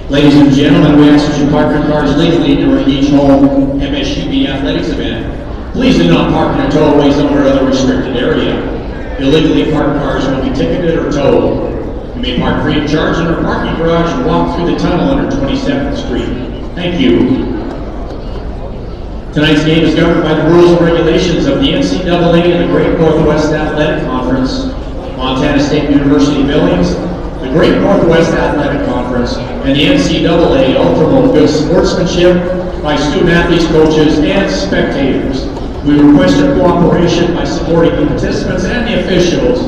Ladies and gentlemen, we ask that you park your cars legally during each home MSU athletics event. Please do not park in a tollway zone or other restricted area. Illegally parked cars will be ticketed or towed. You may park free of charge in our parking garage and walk through the tunnel under 27th Street. Thank you. Tonight's game is governed by the rules and regulations of the NCAA and the Great Northwest Athletic Conference, Montana State University Billings, the Great Northwest Athletic Conference, and the NCAA all promote good sportsmanship by student athletes, coaches, and spectators. We request your cooperation by supporting the participants and the officials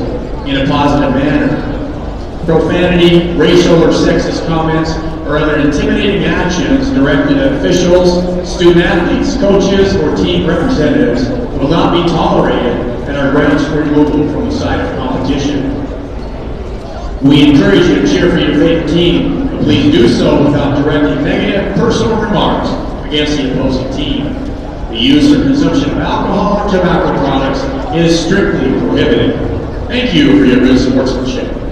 in a positive manner. Profanity, racial or sexist comments, or other intimidating actions directed at officials, student athletes, coaches, or team representatives will not be tolerated and are grounds for removal from the site of competition. We encourage you to cheer for your favorite team, but please do so without directing negative personal remarks against the opposing team. The use or consumption of alcohol or tobacco products is strictly prohibited. Thank you for your good sportsmanship.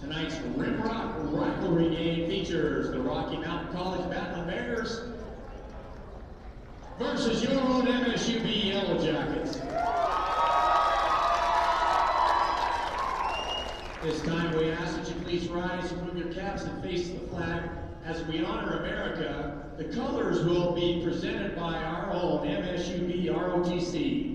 Tonight's Rimrock rivalry game features the Rocky Mountain College Battling Bears versus your own MSUB Yellow Jackets. This time we ask that you please rise, remove your caps, and face the flag. As we honor America, the colors will be presented by our own MSUB ROTC.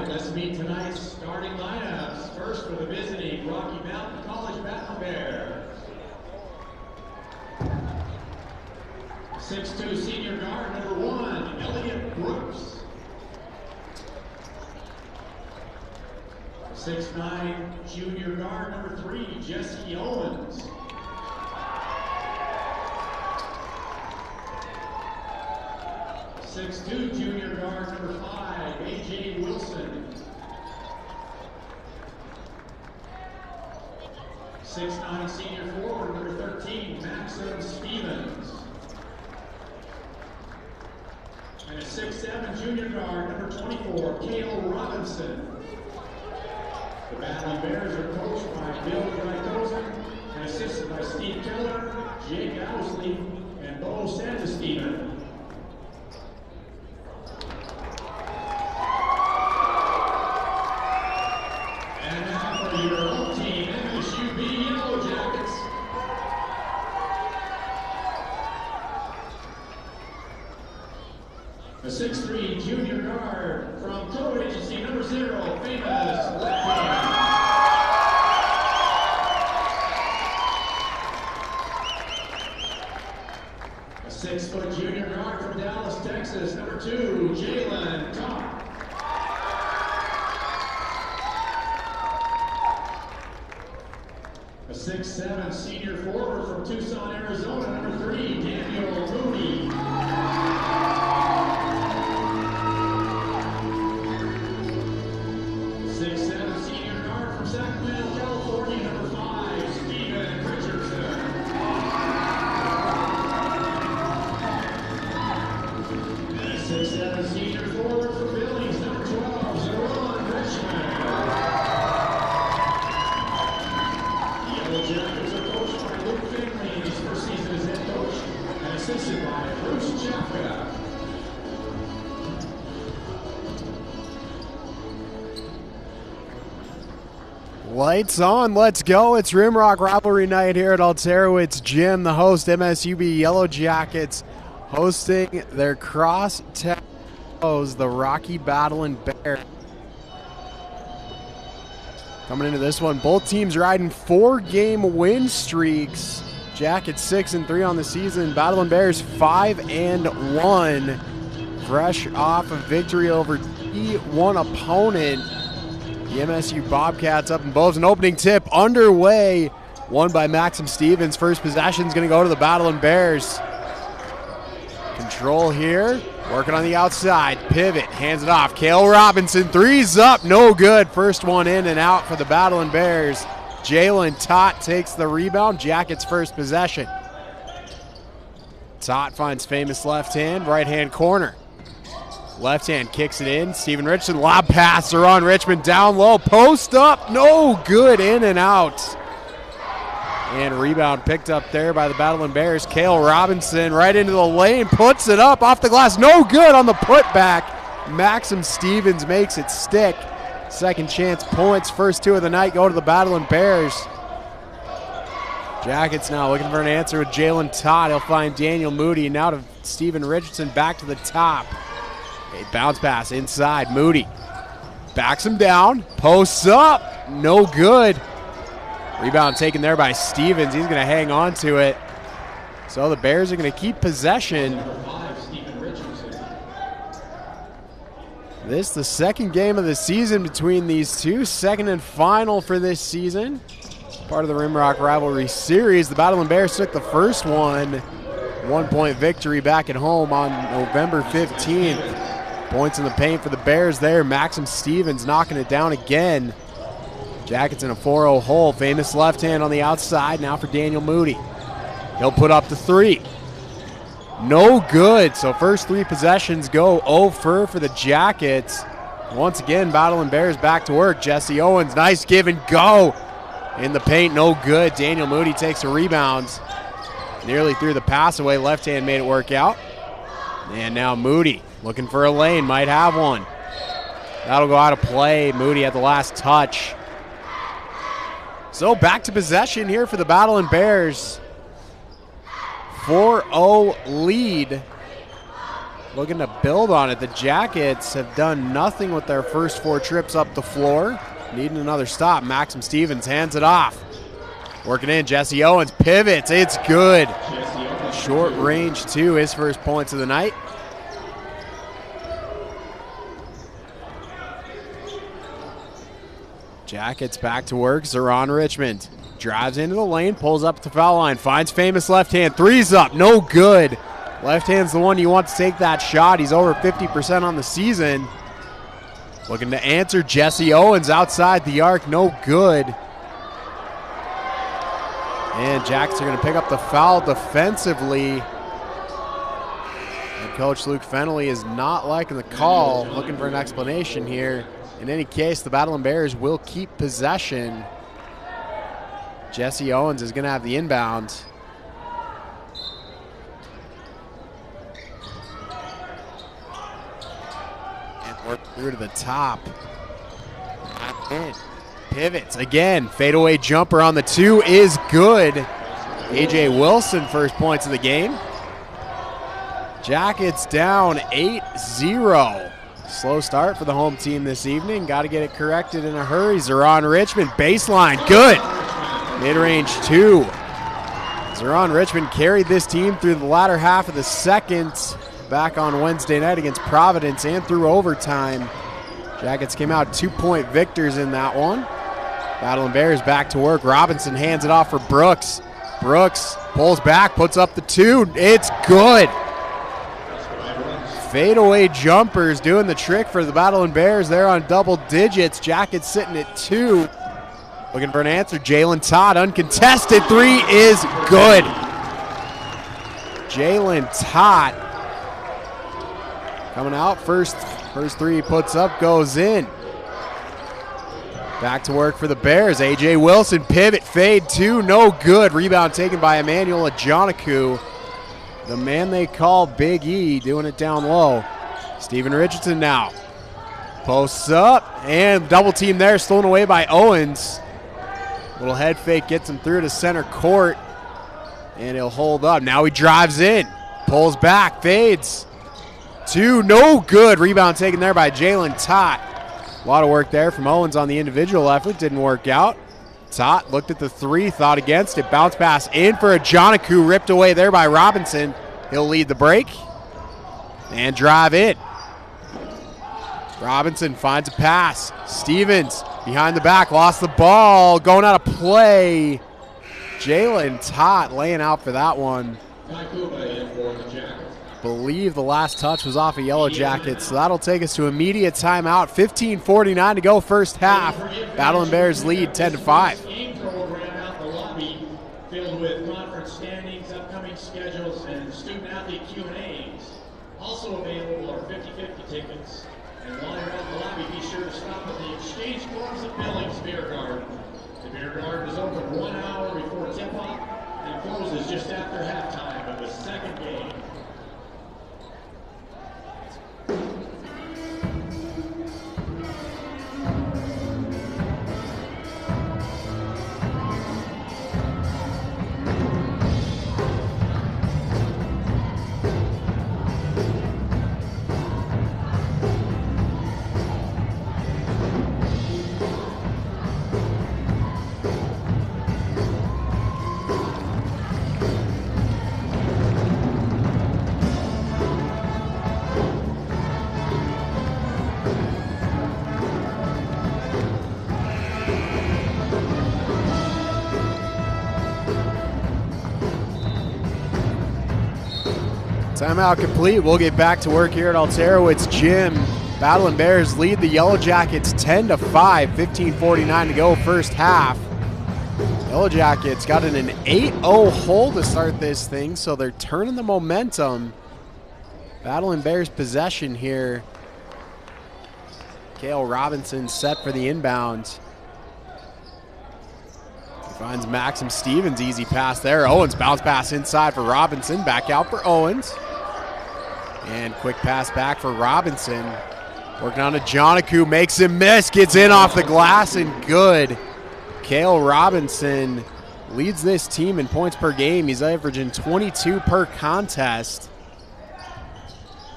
Let's meet tonight's starting lineups. First for the visiting Rocky Mountain College Battling Bears. 6'2" senior guard number 1, Elliott Brooks. 6'9" junior guard number 3, Jesse Owens. 6'2" junior guard number 5, AJ Wilson. 6'9" senior forward number 13, Maxim Stevens. And a 6'7" junior guard number 24, Cale Robinson. The Battling Bears are coached by Bill Greitosen and assisted by Steve Keller, Jake Owsley, and Bo Sandesteven. A 6'3" junior guard from co-agency number 0, famous Lefty. A 6-foot junior guard from Dallas, Texas, number 2, Jalen Top. A 6'7" senior forward from Tucson, Arizona, number 3, Daniel Mooney. Sacramento, California, number 5, Steven Richardson. And a 6'7" senior forward for Billings, number 12, Zeron Richmond. The Yellow Jackets are coached by Luke Finley. His first season as Lights on, let's go. It's Rimrock Rivalry Night here at Alterowitz Gym. The host, MSU Yellow Jackets, hosting their cross-town foes, the Rocky Battling Bears. Coming into this one, both teams riding 4-game win streaks. Jackets 6-3 on the season. Battling Bears 5-1. Fresh off a victory over D1 opponent. The MSU Bobcats up in both. An opening tip underway. Won by Maxim Stevens. First possession is going to go to the Battling Bears. Control here. Working on the outside. Pivot. Hands it off. Cale Robinson. Three's up. No good. First one in and out for the Battling Bears. Jalen Tott takes the rebound. Jackets first possession. Tott finds famous left hand. Right hand corner. Left hand kicks it in. Steven Richardson, lob pass. Ron Richmond down low. Post up. No good. In and out. And rebound picked up there by the Battling Bears. Cale Robinson right into the lane. Puts it up off the glass. No good on the putback. Maxim Stevens makes it stick. Second chance points. First two of the night go to the Battling Bears. Jackets now looking for an answer with Jalen Todd. He'll find Daniel Moody. Now to Steven Richardson back to the top. A bounce pass inside. Moody backs him down. Posts up. No good. Rebound taken there by Stevens. He's going to hang on to it. So the Bears are going to keep possession. This the second game of the season between these two. Second and final for this season. Part of the Rimrock Rivalry Series. The Battling Bears took the first one. 1-point victory back at home on November 15th. Points in the paint for the Bears there. Maxim Stevens knocking it down again. Jackets in a 4-0 hole. Famous left hand on the outside now for Daniel Moody. He'll put up the three. No good. So first three possessions go over for the Jackets. Once again, Battling Bears back to work. Jesse Owens, nice give and go. In the paint, no good. Daniel Moody takes a rebound. Nearly threw the pass away. Left hand made it work out. And now Moody looking for a lane, might have one. That'll go out of play. Moody had the last touch. So back to possession here for the Battling Bears. 4-0 lead. Looking to build on it. The Jackets have done nothing with their first 4 trips up the floor. Needing another stop. Maxim Stevens hands it off. Working in, Jesse Owens pivots. It's good. Short range two, his first points of the night. Jackets back to work. Zeron Richmond drives into the lane, pulls up to the foul line, finds famous left hand. Three's up, no good. Left hand's the one you want to take that shot. He's over 50% on the season. Looking to answer, Jesse Owens outside the arc, no good. And Jackets are going to pick up the foul defensively. And Coach Luke Fennelly is not liking the call, looking for an explanation here. In any case, the Battling Bears will keep possession. Jesse Owens is going to have the inbound. And work through to the top. And pivots again. Fadeaway jumper on the two is good. A.J. Wilson first points of the game. Jackets down 8-0. Slow start for the home team this evening. Got to get it corrected in a hurry. Zeron Richmond, baseline, good. Mid-range two. Zeron Richmond carried this team through the latter half of the second back on Wednesday night against Providence and through overtime. Jackets came out 2-point victors in that one. Battling Bears back to work. Robinson hands it off for Brooks. Brooks pulls back, puts up the two. It's good. Fadeaway jumpers doing the trick for the Battling Bears. They're on double digits. Jackets sitting at 2. Looking for an answer. Jalen Todd, uncontested. Three is good. Jalen Todd coming out. First three he puts up goes in. Back to work for the Bears. A.J. Wilson, pivot, fade, two, no good. Rebound taken by Emmanuel Ajanaku. The man they call Big E doing it down low. Steven Richardson now. Posts up, and double team there, stolen away by Owens. Little head fake gets him through to center court, and he'll hold up. Now he drives in, pulls back, fades. 2, no good. Rebound taken there by Jalen Tott. A lot of work there from Owens on the individual effort. Didn't work out. Tott looked at the 3, thought against it. Bounce pass in for a Joniku, ripped away there by Robinson. He'll lead the break and drive in. Robinson finds a pass. Stevens behind the back, lost the ball, going out of play. Jalen Tott laying out for that one. Believe the last touch was off a Yellow Jacket, so that'll take us to immediate timeout. 15:49 to go first half. Battle and Bears lead 10-5. Filled with conference standings, upcoming schedules, and student athlete Q&As. Also available are 50/50 tickets. And while you're out in the lobby, be sure to stop at the Exchange Clubs of Billings Beer Garden. The beer garden is open 1 hour before tip-off and closes just after halftime of the second game. Timeout complete. We'll get back to work here at Alterowitz Gym. Battle and Bears lead the Yellow Jackets 10-5. 15:49 to go first half. Yellow Jackets got in an 8-0 hole to start this thing, so they're turning the momentum. Battle and Bears possession here. Cale Robinson set for the inbound. He finds Maxim Stevens, easy pass there. Owens bounce pass inside for Robinson, back out for Owens. And quick pass back for Robinson. Working on a Joniku, makes him miss, gets in off the glass and good. Cale Robinson leads this team in points per game. He's averaging 22 per contest.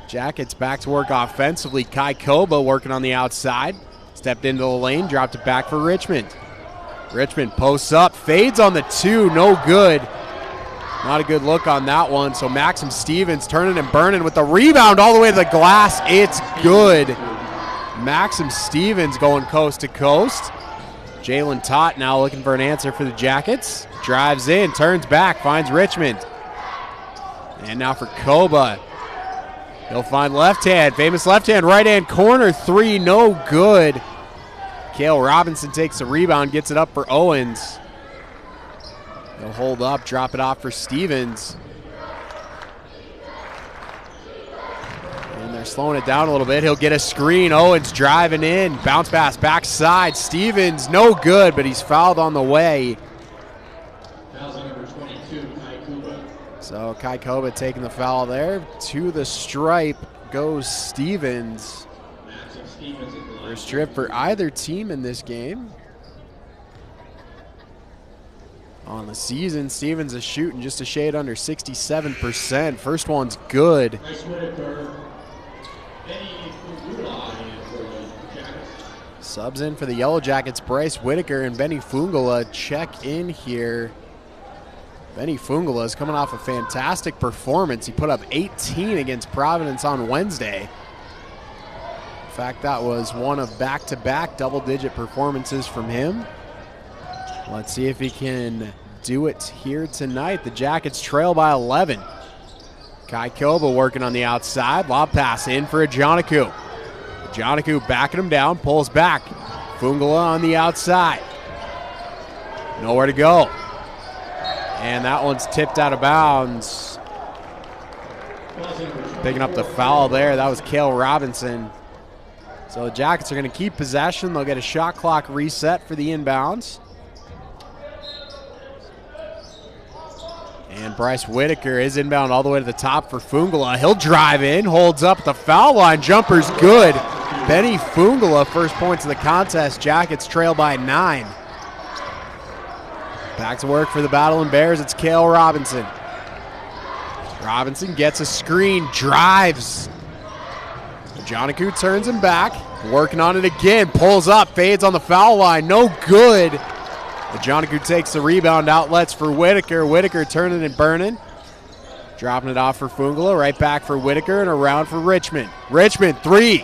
Jackets back to work offensively. Kai Koba working on the outside. Stepped into the lane, dropped it back for Richmond. Richmond posts up, fades on the 2, no good. Not a good look on that one, so Maxim Stevens turning and burning with the rebound all the way to the glass. It's good. Maxim Stevens going coast to coast. Jalen Tott now looking for an answer for the Jackets. Drives in, turns back, finds Richmond. And now for Koba. He'll find left hand, famous left hand, right hand corner 3, no good. Cale Robinson takes the rebound, gets it up for Owens. He'll hold up, drop it off for Stevens. And they're slowing it down a little bit. He'll get a screen. Owens driving in. Bounce pass backside. Stevens, no good, but he's fouled on the way. Foul's on number 22, Kai Kuba. So Kai Koba taking the foul there. To the stripe goes Stevens. Maxim Stevens at the line. First trip for either team in this game. On the season, Stevens is shooting just a shade under 67%. First one's good. Bryce Whitaker, Benny Fungula in for the Jackets. Subs in for the Yellow Jackets, Bryce Whitaker and Benny Fungula check in here. Benny Fungula is coming off a fantastic performance. He put up 18 against Providence on Wednesday. In fact, that was one of back-to-back double-digit performances from him. Let's see if he can do it here tonight. The Jackets trail by 11. Kai Koba working on the outside. Lob pass in for a Joniku. Joniku backing him down, pulls back. Fungula on the outside. Nowhere to go. And that one's tipped out of bounds. Picking up the foul there. That was Cale Robinson. So the Jackets are going to keep possession. They'll get a shot clock reset for the inbounds. And Bryce Whitaker is inbound all the way to the top for Fungula. He'll drive in, holds up the foul line. Jumper's good. Benny Fungula, first points of the contest. Jackets trail by 9. Back to work for the Battling Bears. It's Cale Robinson. Robinson gets a screen, drives. Joniku turns him back, working on it again, pulls up, fades on the foul line, no good. Joniku takes the rebound, outlets for Whitaker. Whitaker turning and burning. Dropping it off for Fungula, right back for Whitaker, and around for Richmond. Richmond, three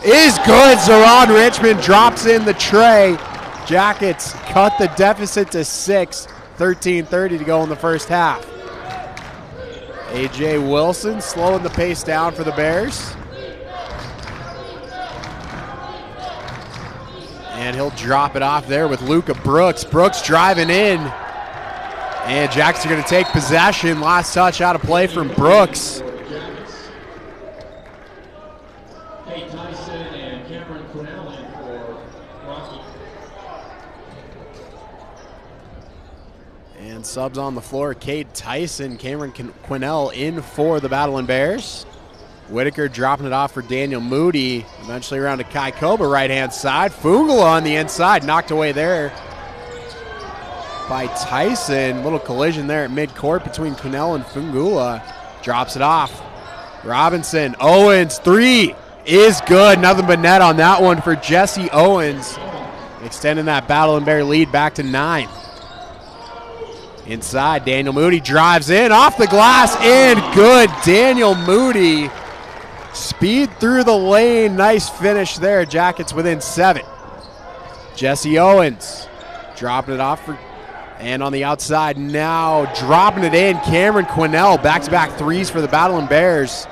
is good. Zeron Richmond drops in the tray. Jackets cut the deficit to 6, 13:30 to go in the first half. A.J. Wilson slowing the pace down for the Bears. And he'll drop it off there with Luka Brooks. Brooks driving in. And Jackets are going to take possession. Last touch out of play from Brooks. Kate Tyson and Cameron Quinnell in for Rocky. And subs on the floor. Kate Tyson, Cameron Quinnell in for the Battling Bears. Whitaker dropping it off for Daniel Moody. Eventually around to Kai Koba, right-hand side. Fungula on the inside, knocked away there by Tyson. Little collision there at midcourt between Quinnell and Fungula. Drops it off. Robinson, Owens, three is good. Nothing but net on that one for Jesse Owens. Extending that Battling Bear lead back to 9. Inside, Daniel Moody drives in, off the glass, and good. Daniel Moody. Speed through the lane. Nice finish there. Jackets within 7. Jesse Owens dropping it off for, and on the outside now dropping it in. Cameron Quinnell, back-to-back threes for the Battling Bears.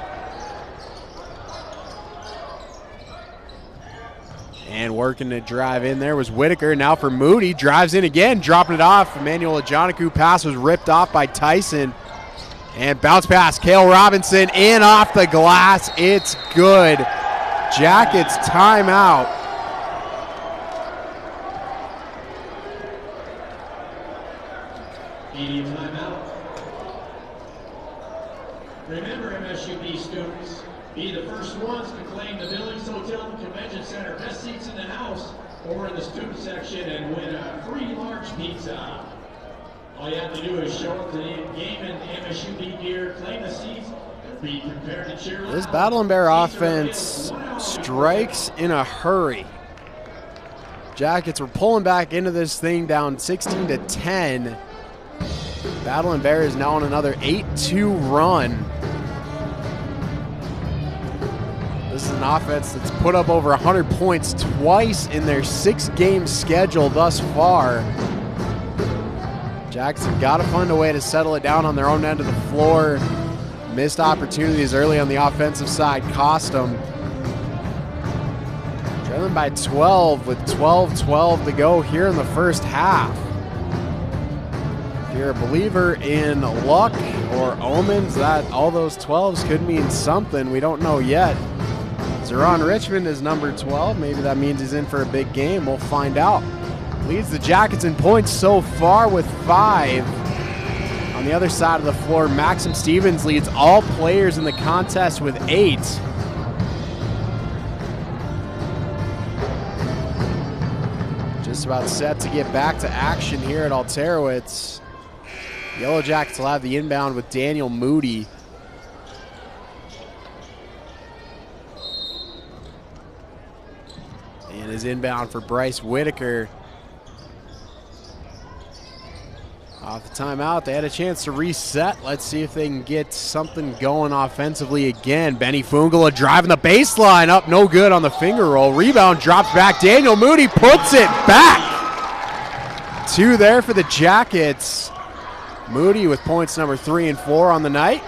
And working to drive in there was Whitaker. Now for Moody. Drives in again, dropping it off. Emmanuel Ajanaku pass was ripped off by Tyson. And bounce pass, Cale Robinson in off the glass. It's good. Jackets timeout. Media timeout. Remember, MSUB students, be the first ones to claim the Billings Hotel and Convention Center best seats in the house or in the student section and win a free large pizza. All you have to do is show up to the game in MSUB gear, claim the seats, and be prepared to cheer. This Battling Bear offense strikes in a hurry. Jackets were pulling back into this thing down 16-10. Battling Bear is now on another 8-2 run. This is an offense that's put up over 100 points twice in their 6-game schedule thus far. Jackson got to find a way to settle it down on their own end of the floor. Missed opportunities early on the offensive side cost them. Trailing by 12 with 12-12 to go here in the first half. If you're a believer in luck or omens, that all those 12s could mean something. We don't know yet. Zeron Richmond is number 12. Maybe that means he's in for a big game. We'll find out. Leads the Jackets in points so far with 5. On the other side of the floor, Maxim Stevens leads all players in the contest with 8. Just about set to get back to action here at Alterowitz. Yellow Jackets will have the inbound with Daniel Moody. And his inbound for Bryce Whitaker. Off the timeout, they had a chance to reset. Let's see if they can get something going offensively again. Benny Fungula driving the baseline up, no good on the finger roll. Rebound drops back. Daniel Moody puts it back. 2 there for the Jackets. Moody with points number 3 and 4 on the night.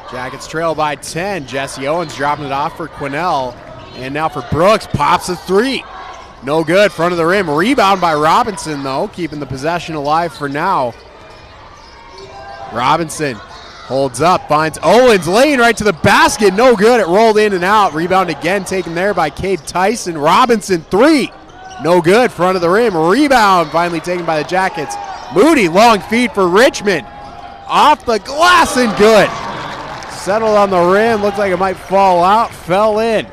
Jackets trail by 10. Jesse Owens dropping it off for Quinnell. And now for Brooks, pops a 3. No good, front of the rim. Rebound by Robinson, though, keeping the possession alive for now. Robinson holds up, finds Owens, laying right to the basket. No good, it rolled in and out. Rebound again taken there by Kate Tyson. Robinson, 3. No good, front of the rim. Rebound finally taken by the Jackets. Moody, long feed for Richmond. Off the glass and good. Settled on the rim, looked like it might fall out, fell in.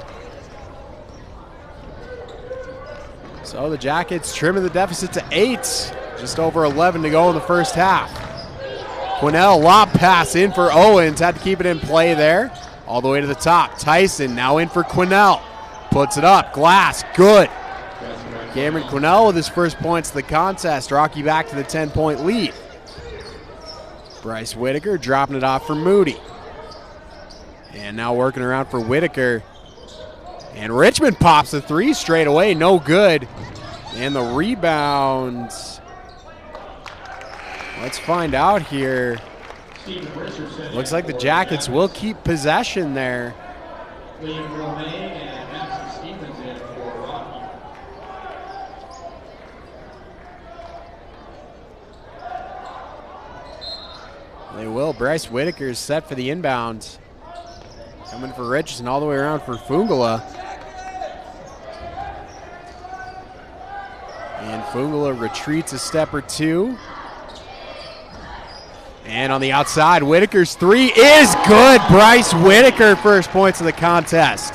So the Jackets trimming the deficit to 8. Just over 11 to go in the first half. Quinnell, lob pass in for Owens. Had to keep it in play there. All the way to the top. Tyson now in for Quinnell. Puts it up. Glass, good. Cameron Quinnell with his first points of the contest. Rocky back to the 10-point lead. Bryce Whitaker dropping it off for Moody. And now working around for Whitaker. And Richmond pops a three straight away. No good. And the rebound. Let's find out here. Looks like the Jackets will keep possession there. They will. Bryce Whitaker is set for the inbound. Coming for Richardson all the way around for Fungala. And Fungala retreats a step or two. And on the outside, Whitaker's three is good. Bryce Whitaker, first points of the contest.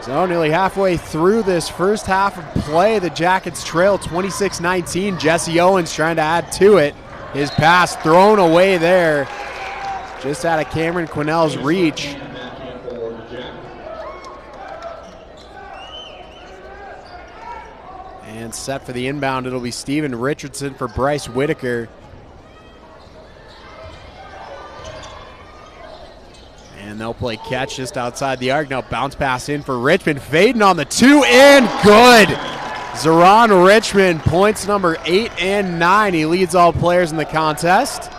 So nearly halfway through this first half of play, the Jackets trail 26-19. Jesse Owens trying to add to it. His pass thrown away there. Just out of Cameron Quinnell's reach. And set for the inbound, it'll be Steven Richardson for Bryce Whitaker. And they'll play catch just outside the arc. Now bounce pass in for Richmond. Fading on the two and good. Zeron Richmond, points number 8 and 9. He leads all players in the contest.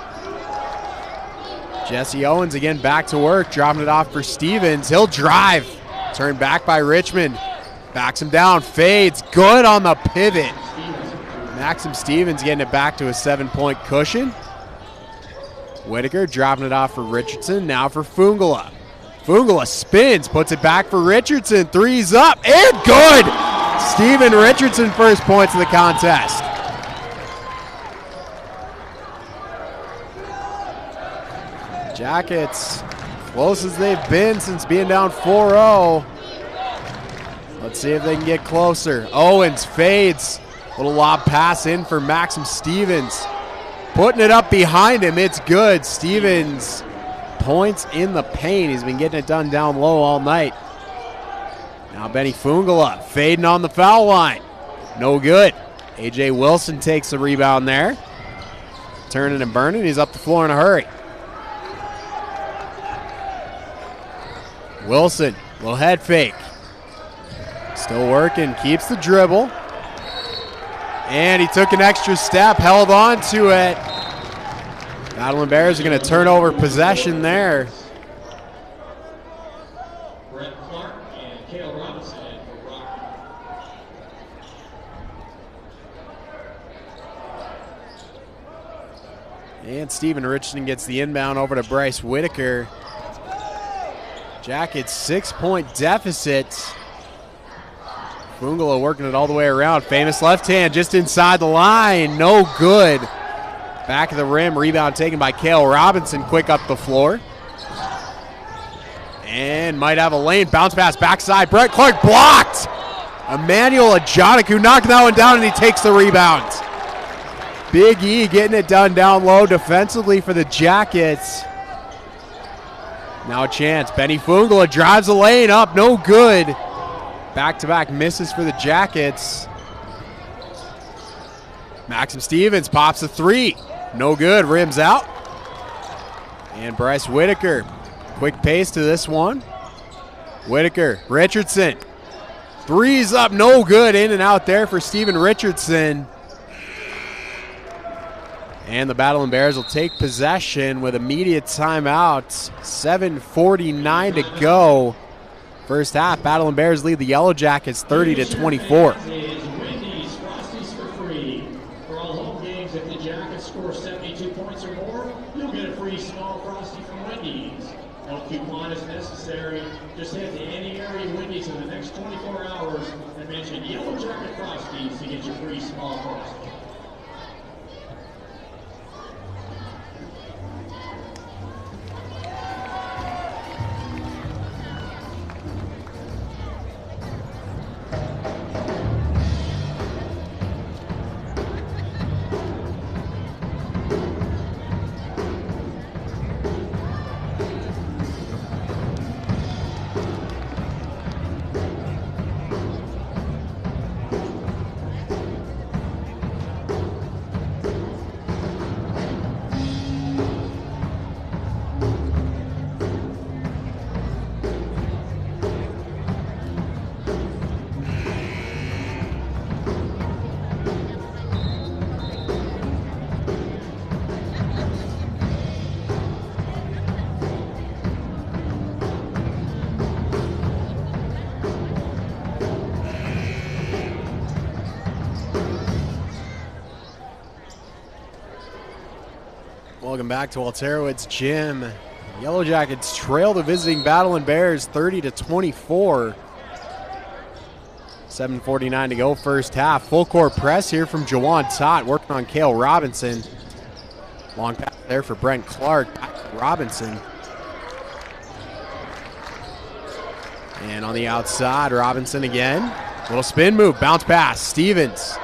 Jesse Owens again back to work, dropping it off for Stevens. He'll drive. Turned back by Richmond. Backs him down, fades, good on the pivot. Maxim Stevens getting it back to a 7-point cushion. Whitaker dropping it off for Richardson, now for Fungala. Fungala spins, puts it back for Richardson, three's up, and good! Steven Richardson, first points of the contest. Jackets, close as they've been since being down 4-0. Let's see if they can get closer. Owens fades. Little lob pass in for Maxim Stevens. Putting it up behind him. It's good. Stevens points in the paint. He's been getting it done down low all night. Now Benny Fungala fading on the foul line. No good. A.J. Wilson takes the rebound there. Turning and burning. He's up the floor in a hurry. Wilson, little head fake. Still working, keeps the dribble. And he took an extra step, held on to it. Madeline Bears are going to turn over possession there. Brett Clark and Cale Robinson for Rocky. And Steven Richardson gets the inbound over to Bryce Whitaker. Jackets 6-point deficit. Fungala working it all the way around. Famous left hand just inside the line. No good. Back of the rim. Rebound taken by Cale Robinson. Quick up the floor. And might have a lane. Bounce pass backside. Brett Clark blocked. Emmanuel Ajaniku knocking that one down, and he takes the rebound. Big E getting it done down low defensively for the Jackets. Now a chance. Benny Fungala drives the lane up. No good. Back-to-back misses for the Jackets. Maxim Stevens pops a three. No good, rims out. And Bryce Whitaker, quick pace to this one. Whitaker, Richardson. Three's up, no good, in and out there for Steven Richardson. And the Battle and Bears will take possession with immediate timeout. 7:49 to go. First half, Battle and Bears lead the Yellow Jackets 30-24. Wendy's Frosties for free. For all home games, if the Jackets score 72 points or more, you'll get a free small Frosty from Wendy's. No coupon is necessary. Just head to any area Wendy's in the next 24 hours and mention Yellow Jacket Frosties to get your free small Frosty. Welcome back to Alterowitz Gym. Yellow Jackets trail the visiting Battling Bears 30-24. 7:49 to go, first half. Full court press here from Jawan Tott, working on Cale Robinson. Long pass there for Brent Clark. Back to Robinson. And on the outside, Robinson again. Little spin move, bounce pass, Stevens.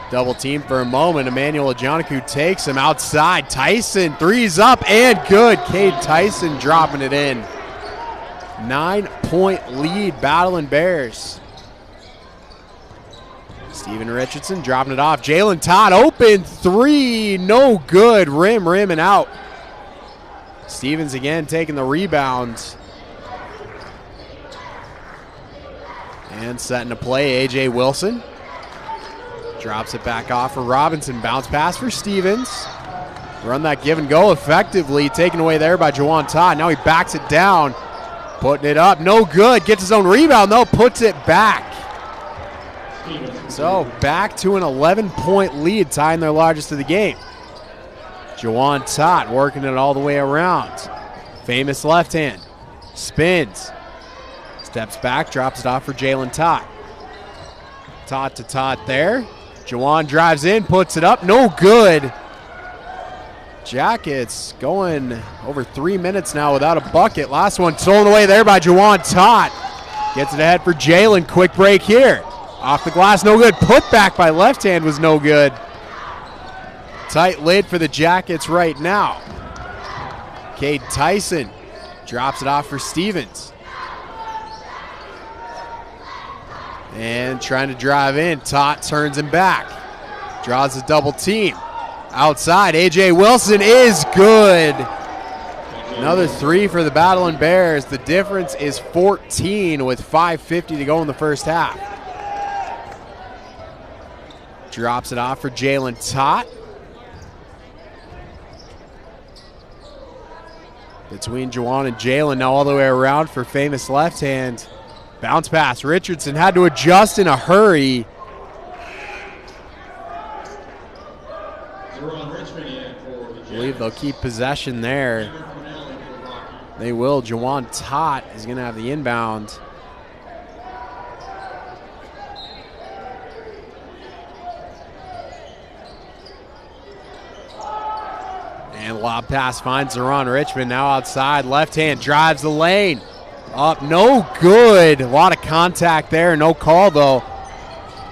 Double team for a moment. Emmanuel Ajanaku takes him outside. Tyson, three's up and good. Cade Tyson dropping it in. 9-point lead, Battling Bears. Steven Richardson dropping it off. Jalen Todd, open three, no good. Rim and out. Stevens again taking the rebound. And setting to play, A.J. Wilson. Drops it back off for Robinson. Bounce pass for Stevens. Run that give and go effectively. Taken away there by Jawan Todd. Now he backs it down. Putting it up. No good. Gets his own rebound though. Puts it back. So back to an 11-point lead, tying their largest of the game. Jawan Todd working it all the way around. Famous left hand. Spins. Steps back. Drops it off for Jalen Todd. Todd to Todd there. Jawan drives in, puts it up, no good. Jackets going over 3 minutes now without a bucket. Last one stolen away there by Jawan Todd. Gets it ahead for Jalen, quick break here. Off the glass, no good. Put back by left hand was no good. Tight lid for the Jackets right now. Cade Tyson drops it off for Stevens. And trying to drive in, Todd turns him back. Draws a double team. Outside, A.J. Wilson is good. Another three for the Battling Bears. The difference is 14 with 5:50 to go in the first half. Drops it off for Jalen Todd. Between Jawan and Jalen, now all the way around for famous left hand. Bounce pass. Richardson had to adjust in a hurry. I believe they'll keep possession there. They will. Jawan Tott is going to have the inbound. And lob pass finds Zeron Richmond. Now outside. Left hand drives the lane. Up, no good. A lot of contact there, no call though.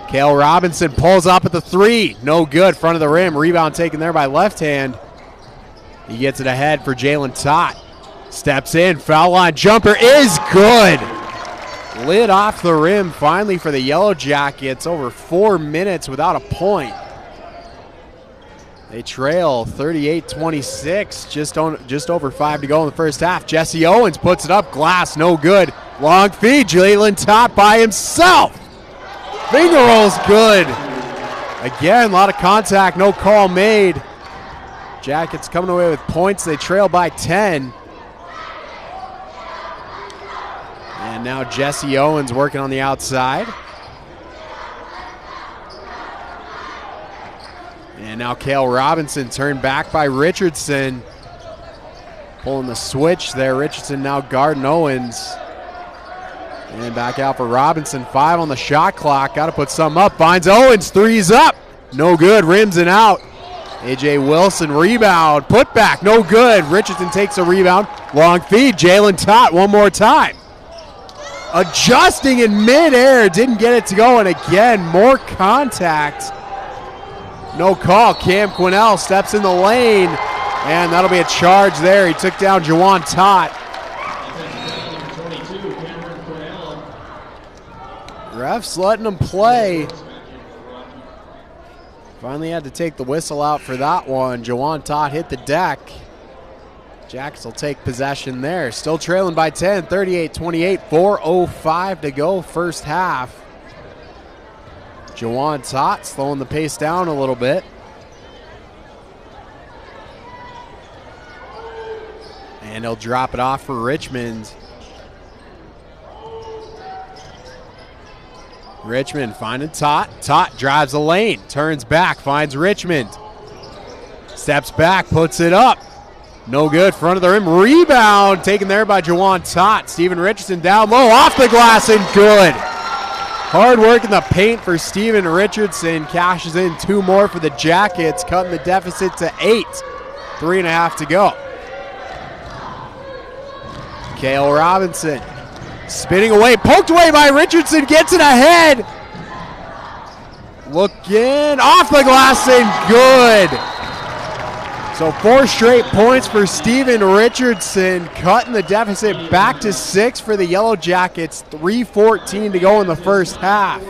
Cale Robinson pulls up at the three, no good. Front of the rim, rebound taken there by left hand. He gets it ahead for Jalen Todd. Steps in, foul line jumper is good. Lid off the rim finally for the Yellow Jackets. Over 4 minutes without a point. They trail 38-26, just over 5 to go in the first half. Jesse Owens puts it up, glass, no good. Long feed, Jalen Todd by himself. Finger roll's good. Again, a lot of contact, no call made. Jackets coming away with points. They trail by 10. And now Jesse Owens working on the outside. And now Cale Robinson turned back by Richardson. Pulling the switch there. Richardson now guarding Owens. And back out for Robinson. 5 on the shot clock. Got to put some up. Finds Owens. Three's up. No good. Rims and out. A.J. Wilson rebound. Put back. No good. Richardson takes a rebound. Long feed. Jalen Tott one more time. Adjusting in midair. Didn't get it to go. And again, more contact. No call. Cam Quinnell steps in the lane. And that'll be a charge there. He took down Jawan Tott. Refs letting him play. Finally had to take the whistle out for that one. Jawan Tott hit the deck. Jackets will take possession there. Still trailing by 10, 38-28, 4:05 to go first half. Jawan Tott slowing the pace down a little bit. And he'll drop it off for Richmond. Richmond finding Tott. Tott drives the lane, turns back, finds Richmond. Steps back, puts it up. No good, front of the rim, rebound, taken there by Jawan Tott. Steven Richardson down low, off the glass and good. Hard work in the paint for Steven Richardson, cashes in 2 more for the Jackets, cutting the deficit to 8. 3.5 to go. Cale Robinson spinning away, poked away by Richardson, gets it ahead. Looking, off the glass and good. So 4 straight points for Steven Richardson, cutting the deficit back to 6 for the Yellow Jackets. 3:14 to go in the first half.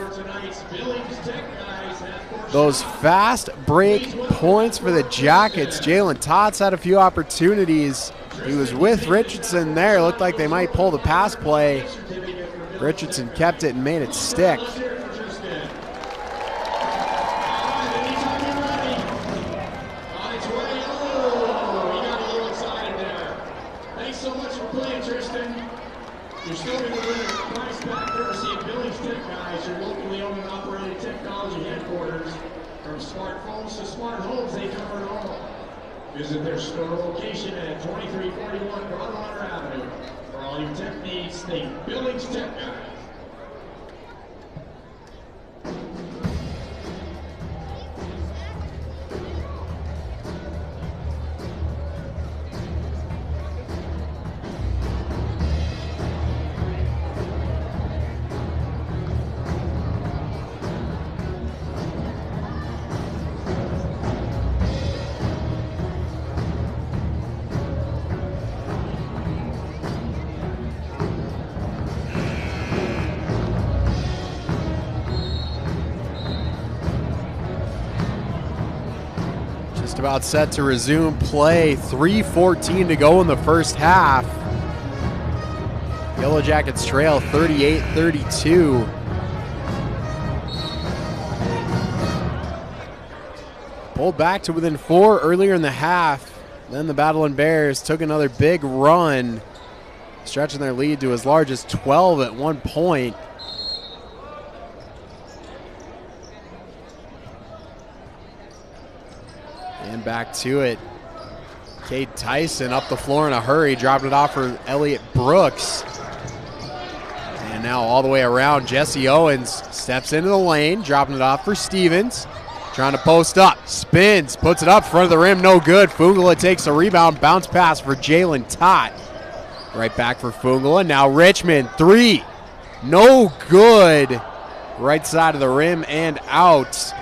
Those fast break points for the Jackets. Jalen Tots had a few opportunities. He was with Richardson there. Looked like they might pull the pass play. Richardson kept it and made it stick. You're still going to win a prize back courtesy of Billings Tech Guys, your locally owned and operated technology headquarters. From smartphones to smart homes, they cover it all. Visit their store location at 2341 Broadwater Avenue. For all your tech needs, think Billings Tech Guys. About set to resume play. 3:14 to go in the first half. Yellow Jackets trail 38-32. Pulled back to within 4 earlier in the half. Then the Battling Bears took another big run, stretching their lead to as large as 12 at one point. And back to it. Cade Tyson up the floor in a hurry, dropped it off for Elliott Brooks. And now all the way around, Jesse Owens steps into the lane, dropping it off for Stevens. Trying to post up, spins, puts it up, front of the rim, no good. Fugala takes a rebound, bounce pass for Jalen Tott. Right back for Fugala. Now Richmond, 3, no good. Right side of the rim and out.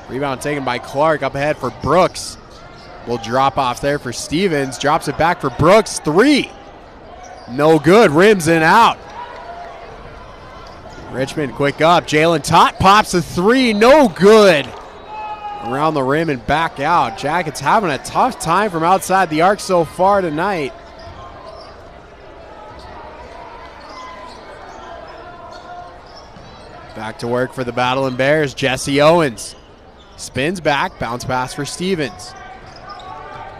Rebound taken by Clark, up ahead for Brooks. Will drop off there for Stevens. Drops it back for Brooks. 3. No good. Rims in out. Richmond quick up. Jalen Tott pops a 3. No good. Around the rim and back out. Jackets having a tough time from outside the arc so far tonight. Back to work for the Battling Bears. Jesse Owens spins back. Bounce pass for Stevens.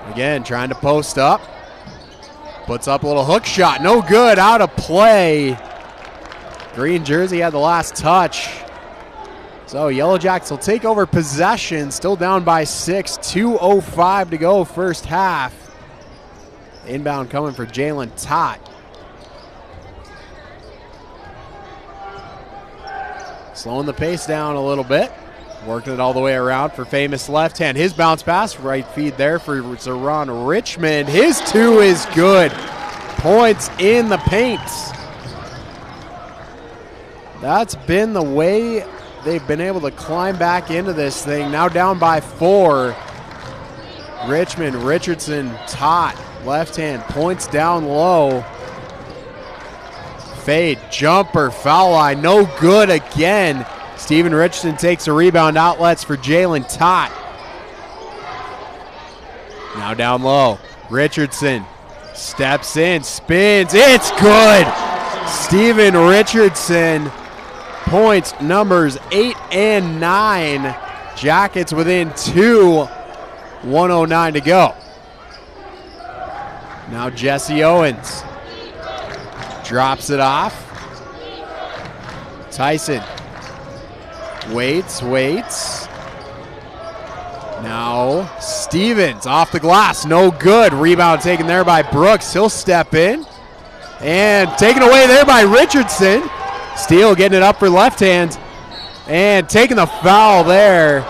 Again, trying to post up. Puts up a little hook shot. No good. Out of play. Green jersey had the last touch. So Yellow Jackets will take over possession. Still down by 6. 2:05 to go first half. Inbound coming for Jalen Tott. Slowing the pace down a little bit. Working it all the way around for famous left hand. His bounce pass, right feed there for Zeron Richmond. His 2 is good. Points in the paint. That's been the way they've been able to climb back into this thing. Now down by 4. Richmond, Richardson, Tott, left hand, points down low. Fade, jumper, foul line, no good again. Steven Richardson takes a rebound, outlets for Jalen Tott. Now down low. Richardson steps in, spins, it's good. Steven Richardson, points numbers 8 and 9. Jackets within 2, 1:09 to go. Now Jesse Owens drops it off. Tyson waits. Now Stevens off the glass, no good. Rebound taken there by Brooks. He'll step in. And taken away there by Richardson. Steele getting it up for left hand. And taking the foul there.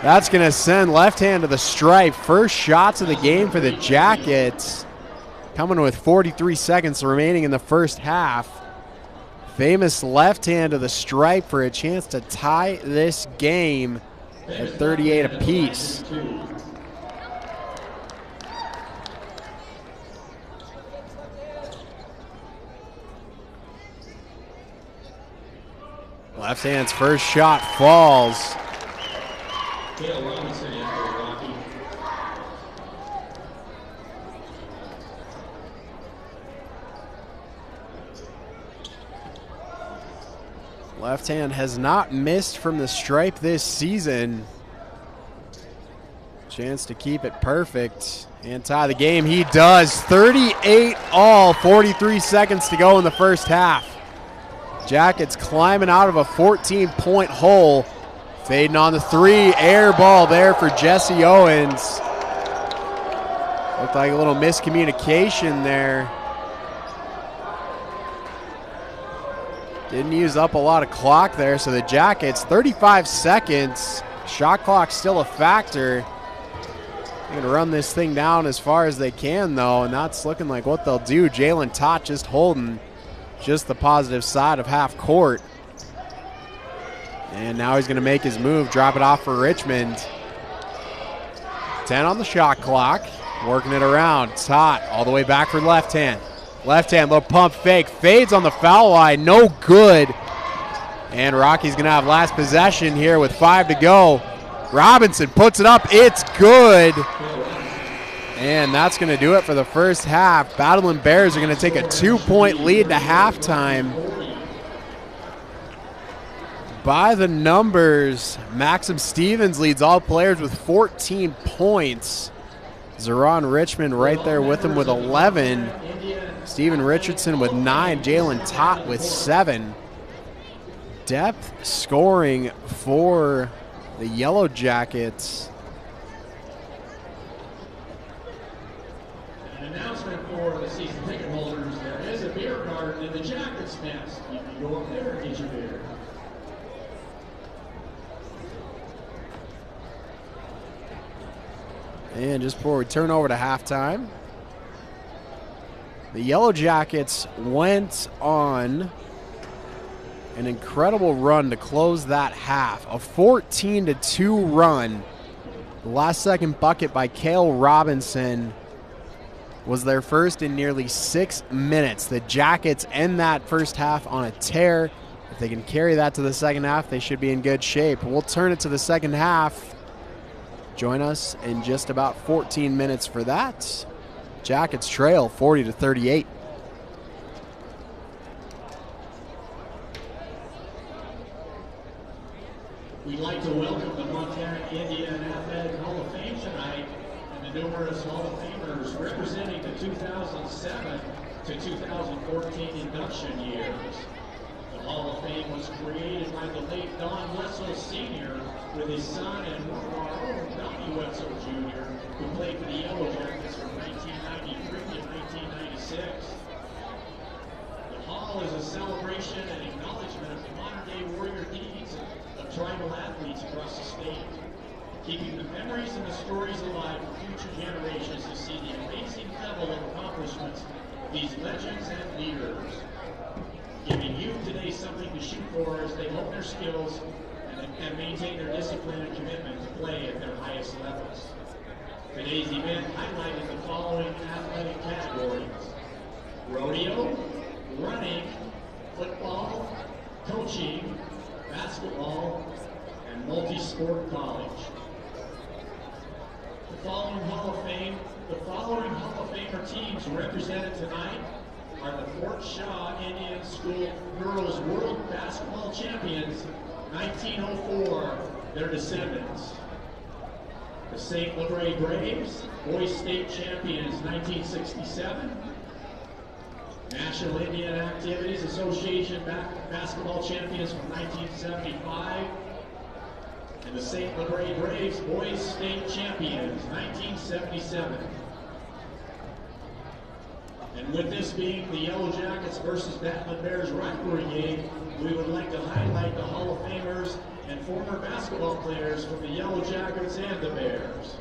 That's going to send left hand to the stripe. First shots of the game for the Jackets. Coming with 43 seconds remaining in the first half. Famous left hand to the stripe for a chance to tie this game at 38 apiece. Left hand's first shot falls. Left hand has not missed from the stripe this season. Chance to keep it perfect and tie the game. He does. 38 all, 43 seconds to go in the first half. Jackets climbing out of a 14-point hole. Fading on the three. Air ball there for Jesse Owens. Looked like a little miscommunication there. Didn't use up a lot of clock there, so the Jackets, 35 seconds. Shot clock still a factor. They're going to run this thing down as far as they can, though, and that's looking like what they'll do. Jalen Tott just holding just the positive side of half court. And now he's going to make his move, drop it off for Richmond. 10 on the shot clock, working it around. Tott all the way back for left hand. Left hand, little pump fake, fades on the foul line, no good. And Rocky's going to have last possession here with 5 to go. Robinson puts it up, it's good. And that's going to do it for the first half. Battling Bears are going to take a 2-point lead to halftime. By the numbers, Maxim Stevens leads all players with 14 points. Zeron Richmond right there with him with 11. Steven Richardson with 9. Jalen Tott with 7. Depth scoring for the Yellow Jackets. An announcement for the season ticket holders: there is a beer garden in the Jackets Nest. You can go up there and get your beer. And just before we turn over to halftime, the Yellow Jackets went on an incredible run to close that half. A 14-2 run. The last second bucket by Cale Robinson was their first in nearly 6 minutes. The Jackets end that first half on a tear. If they can carry that to the second half, they should be in good shape. We'll turn it to the second half. Join us in just about 14 minutes for that. Jackets trail 40-38. We'd like to welcome the Montana Indian Athletic Hall of Fame tonight and the numerous Hall of Famers representing the 2007 to 2014 induction years. The Hall of Fame was created by the late Don Wetzel Sr. with his son and one of our own, Donnie Wetzel Jr., who played for the Yellow Jackets from 1993 to 1996. The Hall is a celebration and acknowledgement of the modern-day warrior deeds of tribal athletes across the state, keeping the memories and the stories alive for future generations to see the amazing level of accomplishments of these legends and leaders, giving youth today something to shoot for as they hone their skills and maintain their discipline and commitment to play at their highest levels. Today's event highlighted the following athletic categories: rodeo, running, football, coaching, basketball, and multi-sport college. The following Hall of Famer teams represented tonight are the Fort Shaw Indian School Girls World Basketball Champions 1904, their descendants. The St. Leray Braves, Boys State Champions 1967. National Indian Activities Association Basketball Champions from 1975. And the St. Legree Braves boys state champions, 1977. And with this being the Yellow Jackets versus Battling Bears rivalry game, we would like to highlight the Hall of Famers and former basketball players from the Yellow Jackets and the Bears.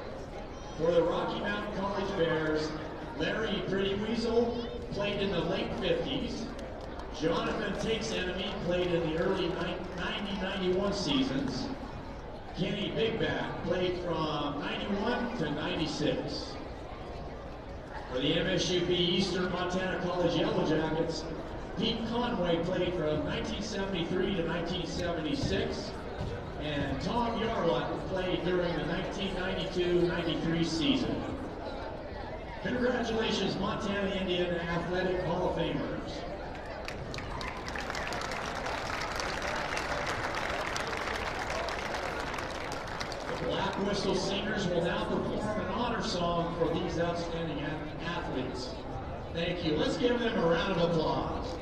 For the Rocky Mountain College Bears, Larry Pretty Weasel played in the late 50s. Jonathan Takes Enemy played in the early 90-91 seasons. Kenny Big Back played from 91 to 96. For the MSU Eastern Montana College Yellow Jackets, Pete Conway played from 1973 to 1976, and Tom Yarlott played during the 1992-93 season. Congratulations, Montana Indiana Athletic Hall of Famers. The Black Whistle Singers will now perform an honor song for these outstanding athletes. Thank you. Let's give them a round of applause.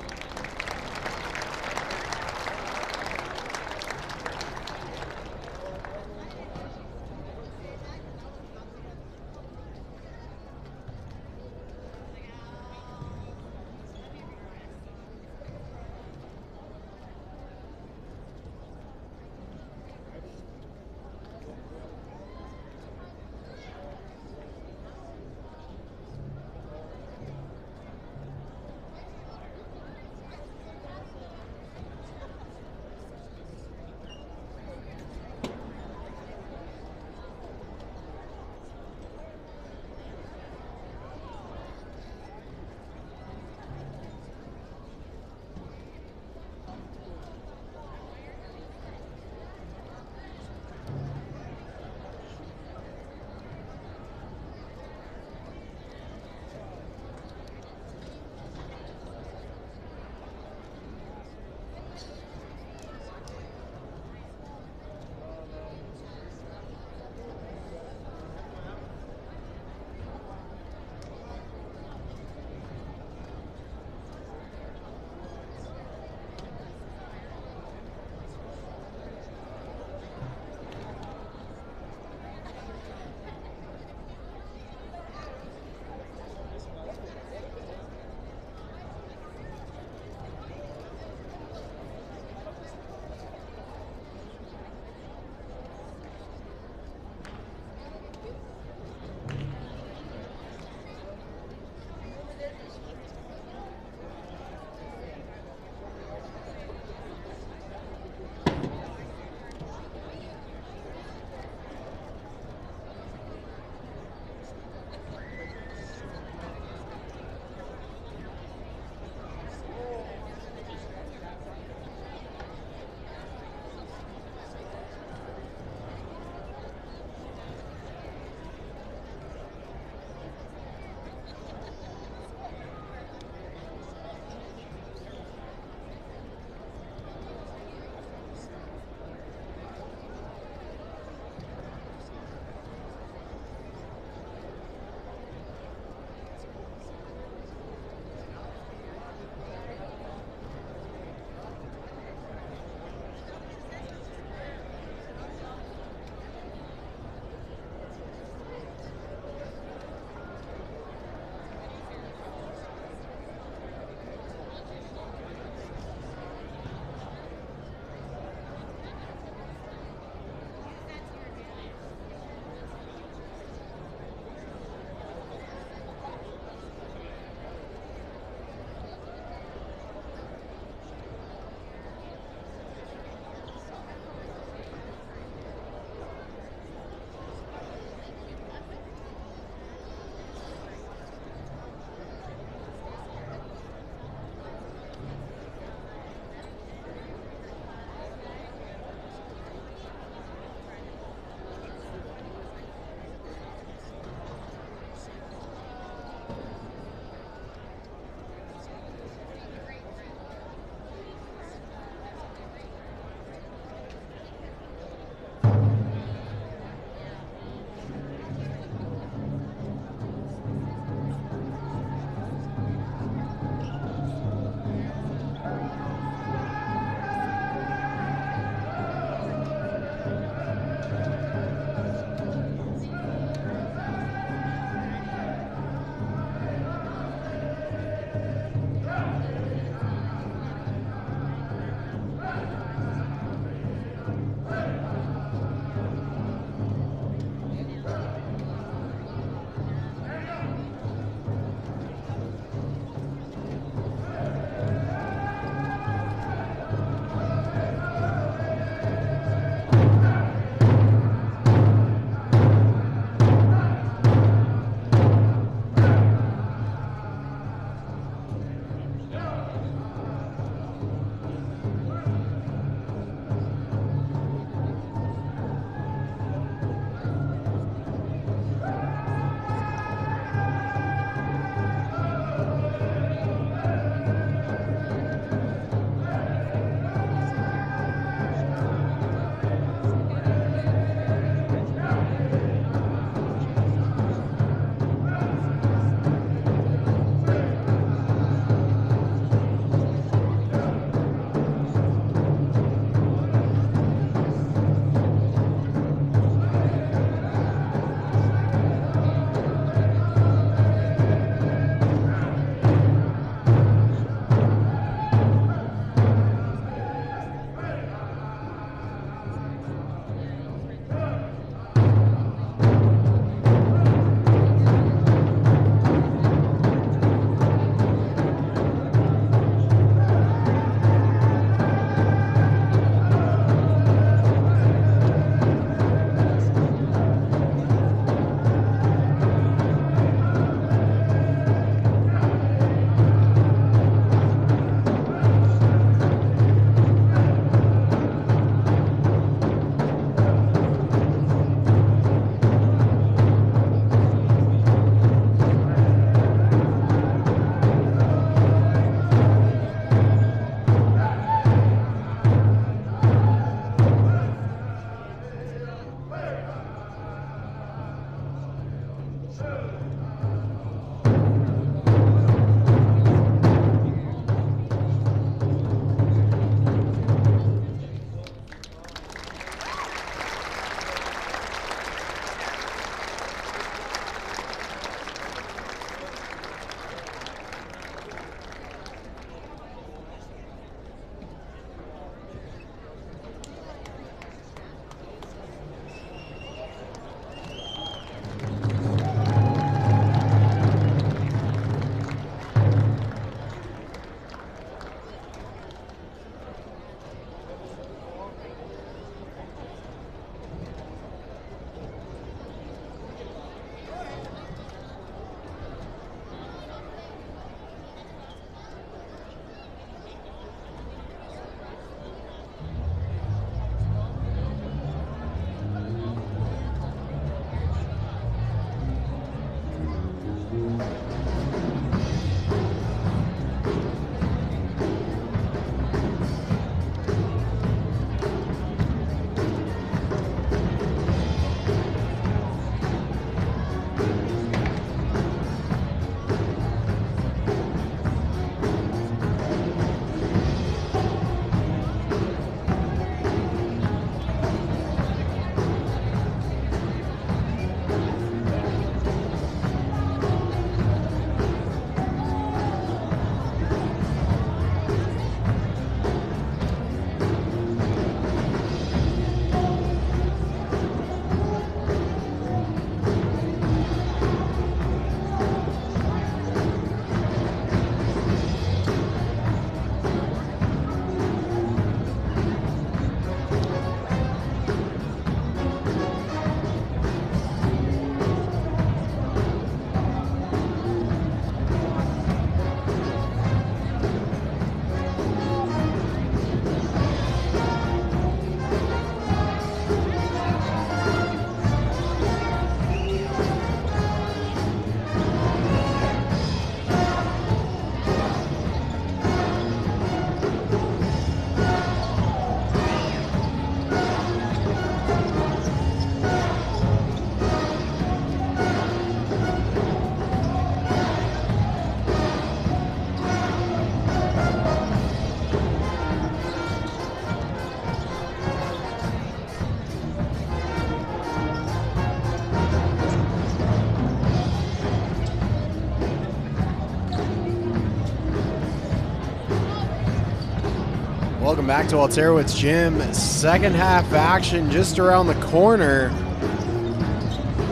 Welcome back to Alterowitz Gym. Second half action just around the corner.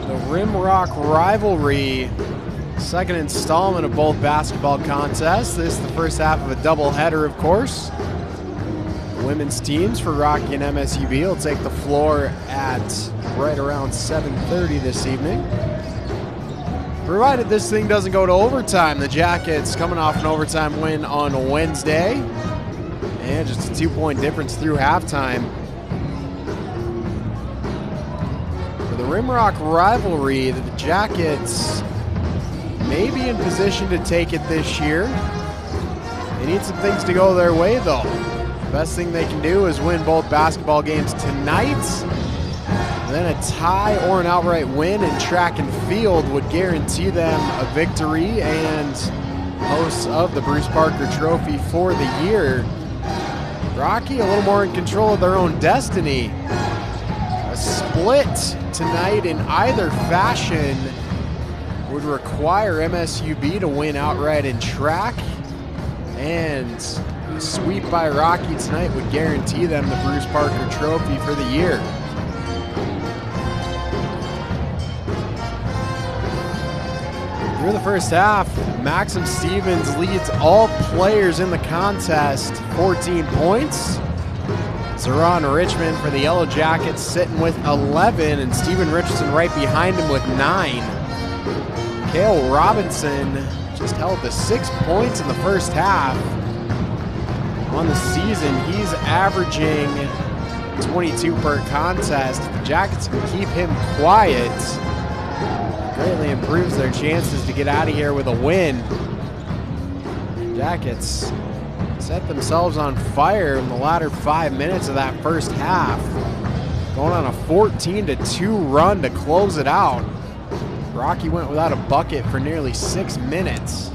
The Rimrock rivalry. Second installment of both basketball contests. This is the first half of a doubleheader, of course. Women's teams for Rocky and MSUB will take the floor at right around 7:30 this evening. Provided this thing doesn't go to overtime, the Jackets coming off an overtime win on Wednesday. And just a 2-point difference through halftime. For the Rimrock rivalry, the Jackets may be in position to take it this year. They need some things to go their way, though. The best thing they can do is win both basketball games tonight. Then a tie or an outright win in track and field would guarantee them a victory and hosts of the Bruce Parker Trophy for the year. Rocky a little more in control of their own destiny. A split tonight in either fashion would require MSUB to win outright in track, and a sweep by Rocky tonight would guarantee them the Bruce Parker Trophy for the year. Through the first half, Maxim Stevens leads all players in the contest, 14 points. Zeron Richmond for the Yellow Jackets sitting with 11, and Steven Richardson right behind him with 9. Cale Robinson just held to 6 points in the first half. On the season, he's averaging 22 per contest. If the Jackets can keep him quiet, greatly improves their chances to get out of here with a win. Jackets set themselves on fire in the latter 5 minutes of that first half, going on a 14-2 run to close it out. Rocky went without a bucket for nearly 6 minutes.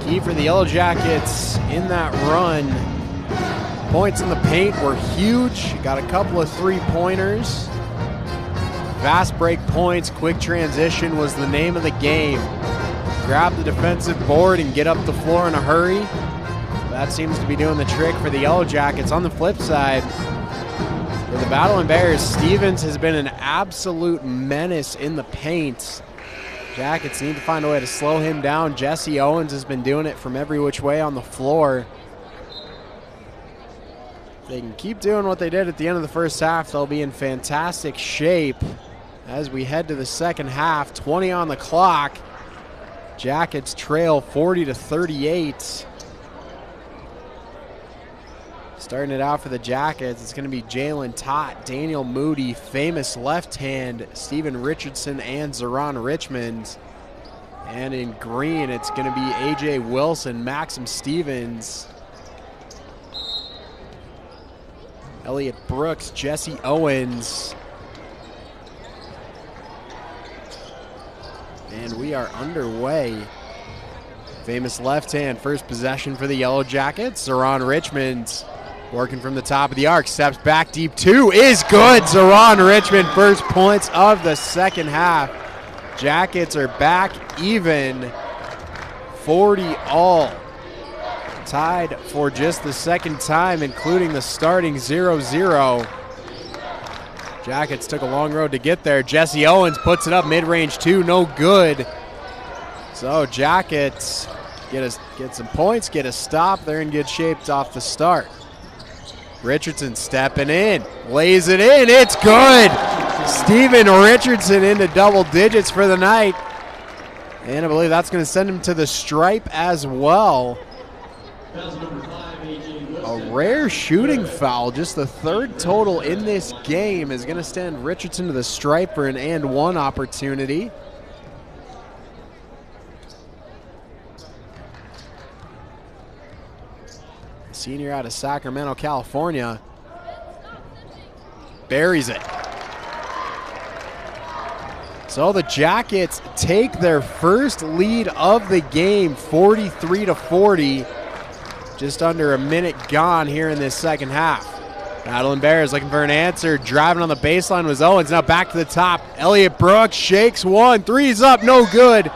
Key for the Yellow Jackets in that run. Points in the paint were huge. Got a couple of three-pointers. Fast break points, quick transition was the name of the game. Grab the defensive board and get up the floor in a hurry. That seems to be doing the trick for the Yellow Jackets. On the flip side, for the Battling Bears, Stevens has been an absolute menace in the paint. Jackets need to find a way to slow him down. Jesse Owens has been doing it from every which way on the floor. If they can keep doing what they did at the end of the first half, they'll be in fantastic shape as we head to the second half. 20 on the clock. Jackets trail 40-38. Starting it out for the Jackets, it's going to be Jalen Tott, Daniel Moody, famous left hand, Steven Richardson, and Zeron Richmond. And in green, it's going to be A.J. Wilson, Maxim Stevens, Elliott Brooks, Jesse Owens. And we are underway. Famous left hand, first possession for the Yellow Jackets. Zeron Richmond working from the top of the arc, steps back deep, two is good. Zeron Richmond, first points of the second half. Jackets are back even, 40 all. Tied for just the second time, including the starting 0-0. Jackets took a long road to get there. Jesse Owens puts it up, mid-range two, no good. So Jackets get some points, get a stop. They're in good shape off the start. Richardson stepping in, lays it in, it's good. Steven Richardson into double digits for the night. And I believe that's going to send him to the stripe as well. A rare shooting foul, just the third total in this game, is going to send Richardson to the stripe for an and one opportunity. Senior out of Sacramento, California, buries it. So the Jackets take their first lead of the game, 43-40. Just under a minute gone here in this second half. Battling Bears looking for an answer. Driving on the baseline was Owens. Now back to the top. Elliott Brooks shakes one. Three's up, no good.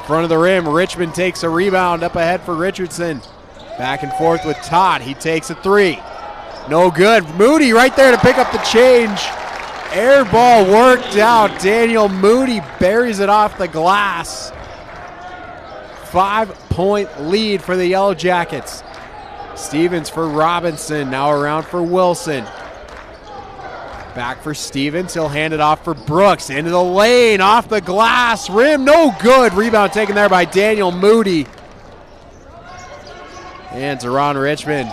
Front of the rim, Richmond takes a rebound up ahead for Richardson. Back and forth with Todd. He takes a three. No good. Moody right there to pick up the change. Air ball worked out. Daniel Moody buries it off the glass. 5-point lead for the Yellow Jackets. Stevens for Robinson, now around for Wilson. Back for Stevens, he'll hand it off for Brooks. Into the lane, off the glass, rim, no good. Rebound taken there by Daniel Moody. And Zeron Richmond,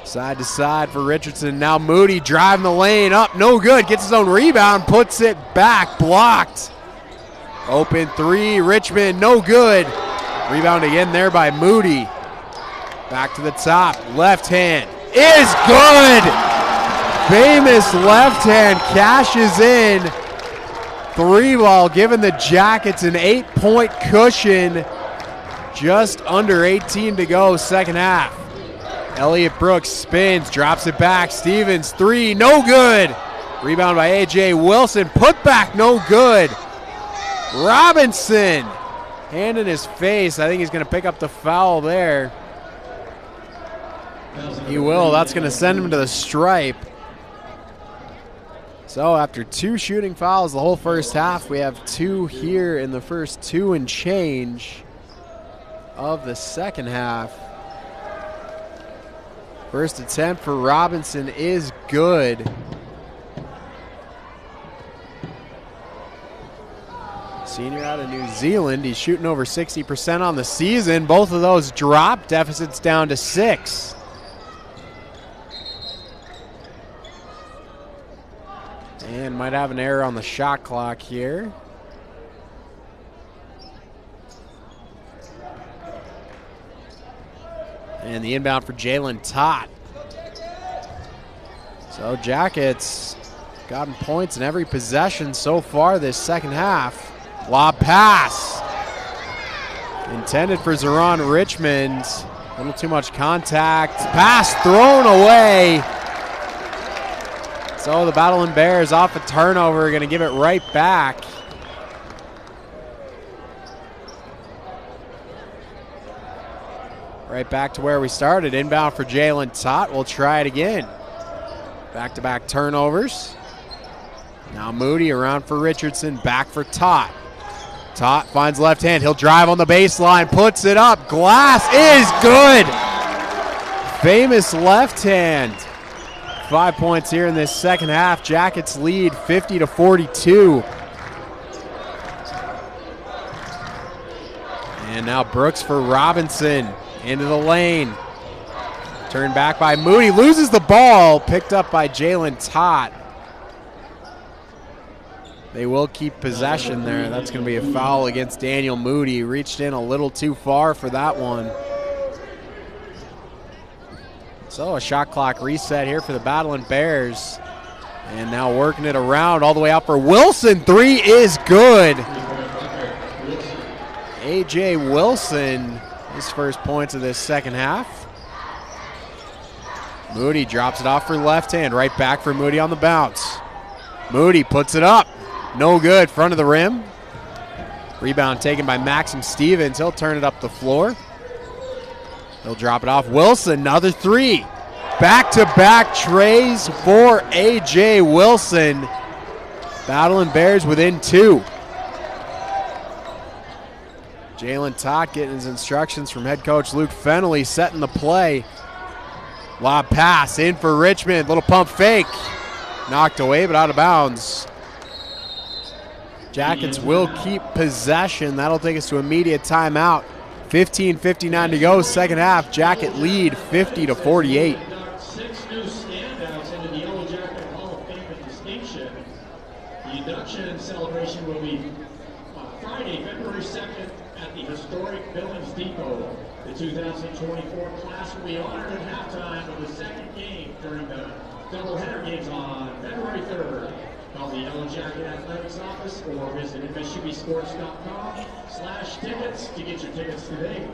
side to side for Richardson. Now Moody driving the lane up, no good. Gets his own rebound, puts it back, blocked. Open three, Richmond, no good. Rebound again there by Moody. Back to the top, left hand is good. Famous left hand cashes in. Three ball giving the Jackets an 8-point cushion. Just under 18 to go, second half. Elliott Brooks spins, drops it back. Stevens, three, no good. Rebound by A.J. Wilson, put back, no good. Robinson, hand in his face. I think he's going to pick up the foul there. He will. That's going to send him to the stripe. So after two shooting fouls the whole first half, we have two here in the first two and change of the second half. First attempt for Robinson is good. Senior out of New Zealand. He's shooting over 60% on the season. Both of those drop. Deficits down to 6. And might have an error on the shot clock here. And the inbound for Jalen Tott. So Jackets gotten points in every possession so far this second half. Lob pass. Intended for Zeron Richmond. A little too much contact. Pass thrown away. So the Battling Bears off a turnover, going to give it right back. Right back to where we started. Inbound for Jalen Tott. We'll try it again. Back-to-back turnovers. Now Moody around for Richardson. Back for Tott. Tott finds left hand. He'll drive on the baseline. Puts it up. Glass is good. Famous left hand. 5 points here in this second half. Jackets lead 50-42. And now Brooks for Robinson. Into the lane. Turned back by Moody. Loses the ball. Picked up by Jalen Tott. They will keep possession there. That's going to be a foul against Daniel Moody. Reached in a little too far for that one. So a shot clock reset here for the Battling Bears. And now working it around all the way out for Wilson. Three is good. A.J. Wilson, his first points of this second half. Moody drops it off for left hand. Right back for Moody on the bounce. Moody puts it up. No good. Front of the rim. Rebound taken by Maxim Stevens. He'll turn it up the floor. He'll drop it off. Wilson, another three. Back-to-back trays for A.J. Wilson. Battling Bears within two. Jalen Tott getting his instructions from head coach Luke Fennelly, setting the play. Lob pass in for Richmond. Little pump fake. Knocked away, but out of bounds. Jackets will keep possession. That'll take us to immediate timeout. 15:59 to go, second half. Jacket lead 50-48. 6 new standouts into the Yellow Jacket Hall of Fame and distinction. The induction celebration will be Friday, February 2nd at the historic Billings Depot. The 2024 class will be honored at halftime of the second game during the doubleheader games on February 3rd. Call the Yellow Jacket Athletics office or visit MSUsports.com/tickets to get your tickets today.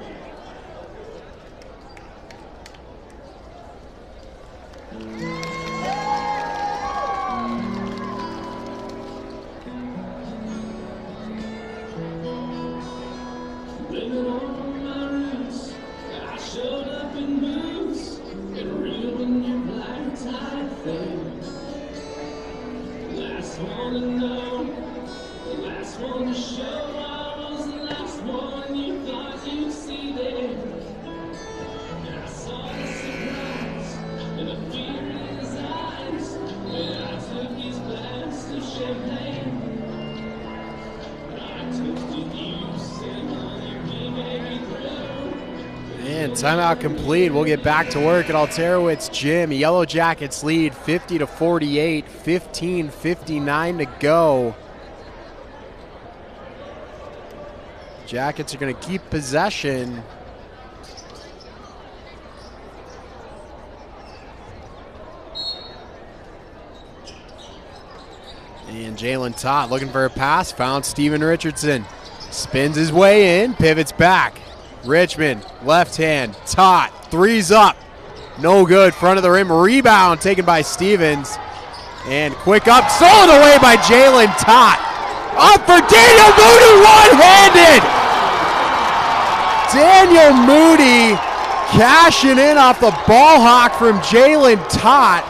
Living on my roots, I showed up in boots and ruined your black tie thing. Last one to know, the last one to show. I was the last one you thought you'd see there. And I saw the surprise and the fear in his eyes when I took his glass of champagne. I toasted you, said, honey, we made it through. And timeout complete. We'll get back to work at Alterowitz Gym. Yellow Jackets lead 50-48, 15:59 to go. Jackets are going to keep possession. And Jalen Tott looking for a pass. Found Steven Richardson. Spins his way in. Pivots back. Richmond, left hand. Tott, three's up. No good. Front of the rim. Rebound taken by Stevens. And quick up. Stolen away by Jalen Tott. Up for Daniel Moody, one-handed. Daniel Moody cashing in off the ball hawk from Jalen Tott.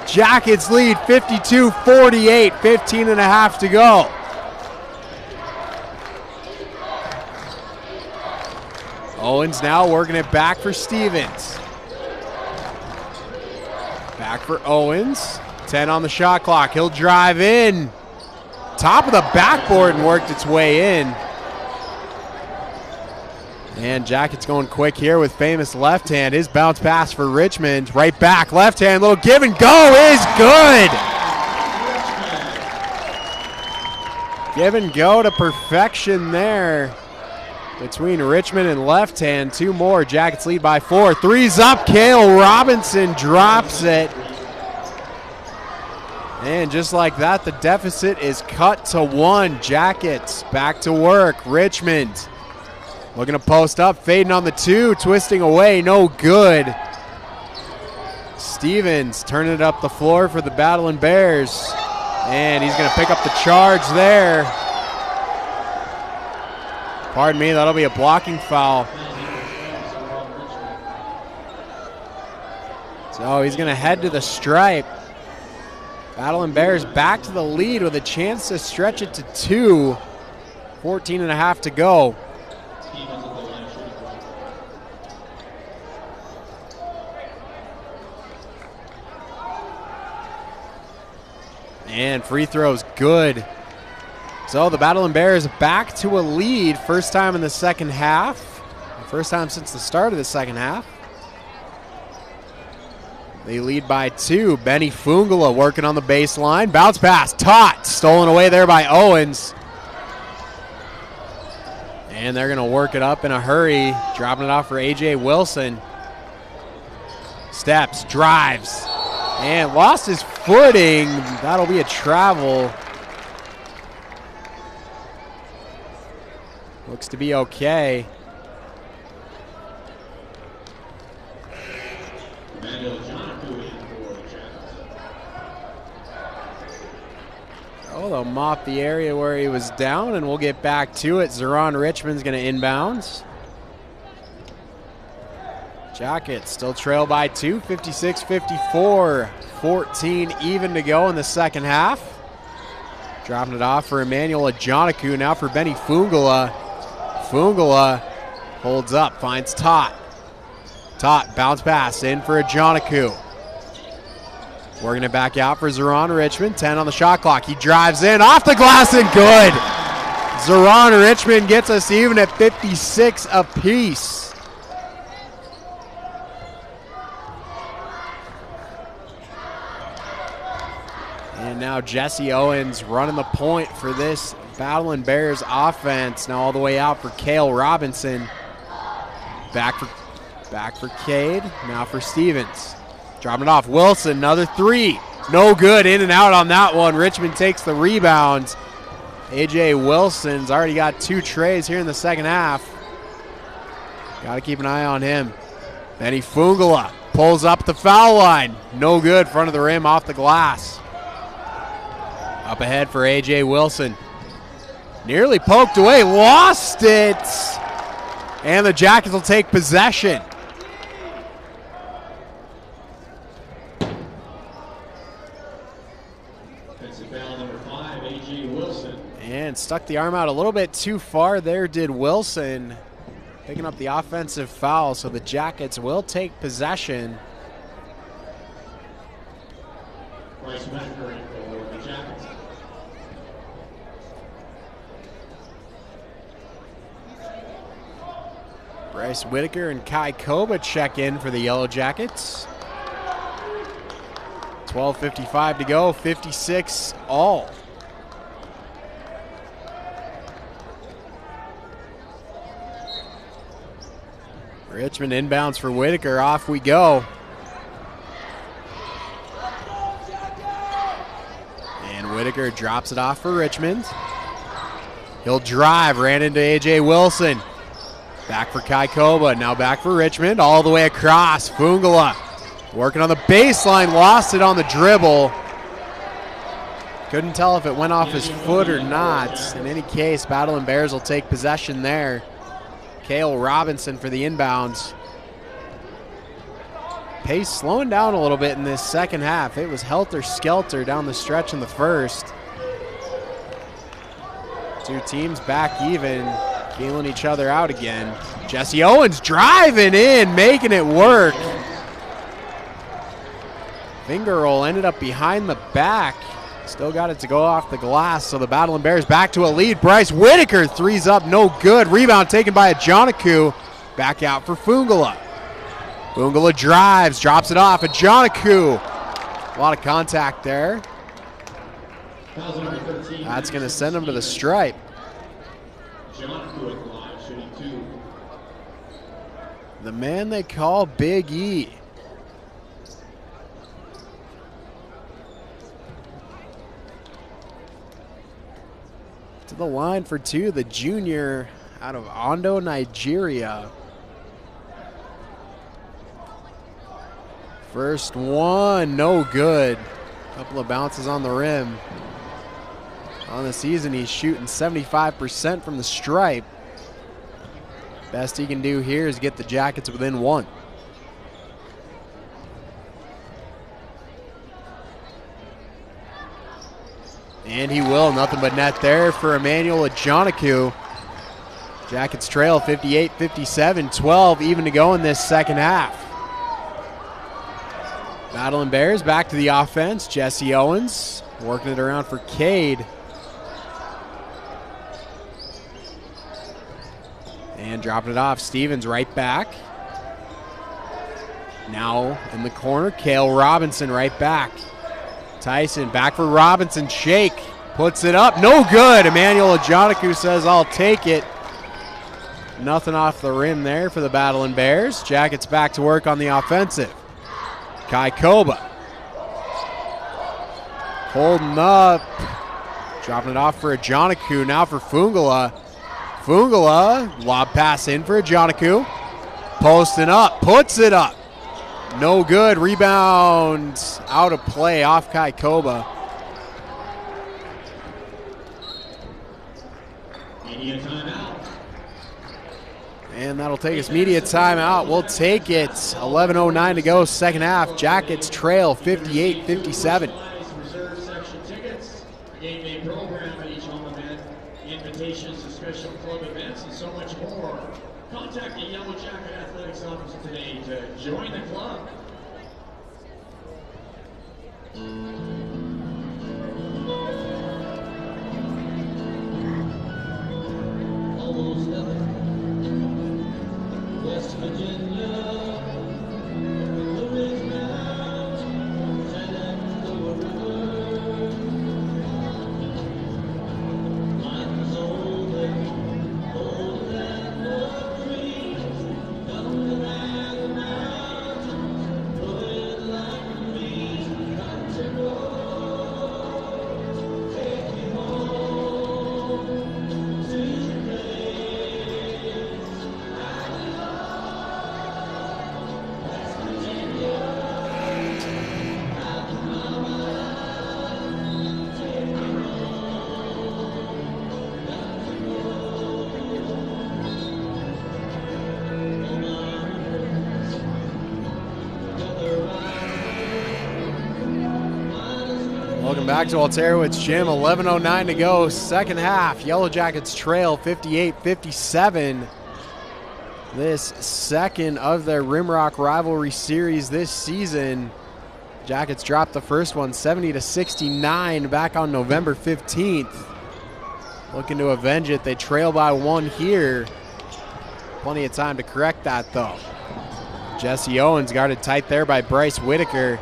Jackets lead 52-48, 15 and a half to go. Owens now working it back for Stevens. Back for Owens. 10 on the shot clock. He'll drive in. Top of the backboard and worked its way in. And Jackets going quick here with famous left hand. His bounce pass for Richmond. Right back, left hand, little give and go is good. Give and go to perfection there. between Richmond and Left Hand. 2 more. Jackets lead by 4. Three's up. Cale Robinson drops it. And just like that, the deficit is cut to 1. Jackets back to work. Richmond looking to post up, fading on the 2, twisting away, no good. Stevens turning it up the floor for the Battling Bears. And he's going to pick up the charge there. Pardon me, that'll be a blocking foul. So he's going to head to the stripe. Battling Bears back to the lead with a chance to stretch it to 2. 14 and a half to go. And free throws good. So the Battling Bears back to a lead. First time in the second half. First time since the start of the second half. They lead by 2. Benny Fungala working on the baseline. Bounce pass. Tot stolen away there by Owens. And they're going to work it up in a hurry. Dropping it off for A.J. Wilson. Steps. Drives. And lost his footing. That'll be a travel. Looks to be okay. Oh, they'll mop the area where he was down, and we'll get back to it. Zeron Richmond's going to inbounds. Jackets still trail by 2, 56-54. 14 even to go in the second half. Dropping it off for Emmanuel Ajanaku. Now for Benny Fungala. Fungala holds up, finds Tot. Tot, bounce pass in for Ajanaku. Working it back out for Zeron Richmond. 10 on the shot clock. He drives in, off the glass and good. Zeron Richmond gets us even at 56 apiece. And now Jesse Owens running the point for this Battling Bears offense. Now all the way out for Cale Robinson. Back for Cade. Now for Stevens. Dropping it off. Wilson, another 3. No good. In and out on that one. Richmond takes the rebound. A.J. Wilson's already got 2 trays here in the second half. Got to keep an eye on him. Benny Fungala pulls up the foul line. No good. Front of the rim, off the glass. Up ahead for A.J. Wilson. Nearly poked away, lost it. And the Jackets will take possession. Number 5, A.J. Wilson. And stuck the arm out a little bit too far there did Wilson. Picking up the offensive foul, so the Jackets will take possession. Bryce Whitaker for the Jackets. Bryce Whitaker and Kai Koba check in for the Yellow Jackets. 12:55 to go, 56 all. Richmond inbounds for Whitaker, off we go. And Whitaker drops it off for Richmond. He'll drive, ran into A.J. Wilson. Back for Kai Koba, now back for Richmond, all the way across. Fungala working on the baseline, lost it on the dribble. Couldn't tell if it went off his foot or not. In any case, Battling Bears will take possession there. Cale Robinson for the inbounds. Pace slowing down a little bit in this second half. It was helter-skelter down the stretch in the first. 2 teams back even, feeling each other out again. Jesse Owens driving in, making it work. Finger roll ended up behind the back. Still got it to go off the glass, so the Battling Bears back to a lead. Bryce Whitaker, 3's up, no good. Rebound taken by Ajanaku. Back out for Fungala. Fungala drives, drops it off. Ajanaku. A lot of contact there. That's going to send him to the stripe. Ajanaku at the line, shooting 2. The man they call Big E. To the line for 2, the junior out of Ondo, Nigeria. First one, no good. Couple of bounces on the rim. On the season, he's shooting 75% from the stripe. Best he can do here is get the Jackets within 1. And he will. Nothing but net there for Emmanuel Ajanaku. Jackets trail 58-57, 12 even to go in this second half. Battling Bears back to the offense. Jesse Owens working it around for Cade. And dropping it off. Stevens right back. Now in the corner, Cale Robinson right back. Tyson back for Robinson. Shake. Puts it up. No good. Emmanuel Ajanaku says, I'll take it. Nothing off the rim there for the Battling Bears. Jackets back to work on the offensive. Kai Koba. Holding up. Dropping it off for Ajanaku. Now for Fungala. Fungala, lob pass in for Ajanaku. Posting up, puts it up. No good, rebound out of play off Kai Koba. Media timeout. And that'll take us media timeout. We'll take it. 11:09 to go, second half. Jackets trail 58-57. Reserve section tickets, a game day program at each home event, invitations to special club events, and so much more. Contact the Yellow Jacket Athletics office today to join the club. Almost nothing. West Virginia, Blue Ridge Mountain, Shenandoah River. Mine's older than the trees, younger than the mountains, blowing like breeze, country road. Take me home to the place I belong. West Virginia, take me Welcome back to Alterowitz Gym. 11:09 to go, second half. Yellow Jackets trail 58-57. This second of their Rimrock rivalry series this season. Jackets dropped the first one 70-69 back on November 15th. Looking to avenge it. They trail by 1 here. Plenty of time to correct that though. Jesse Owens guarded tight there by Bryce Whitaker.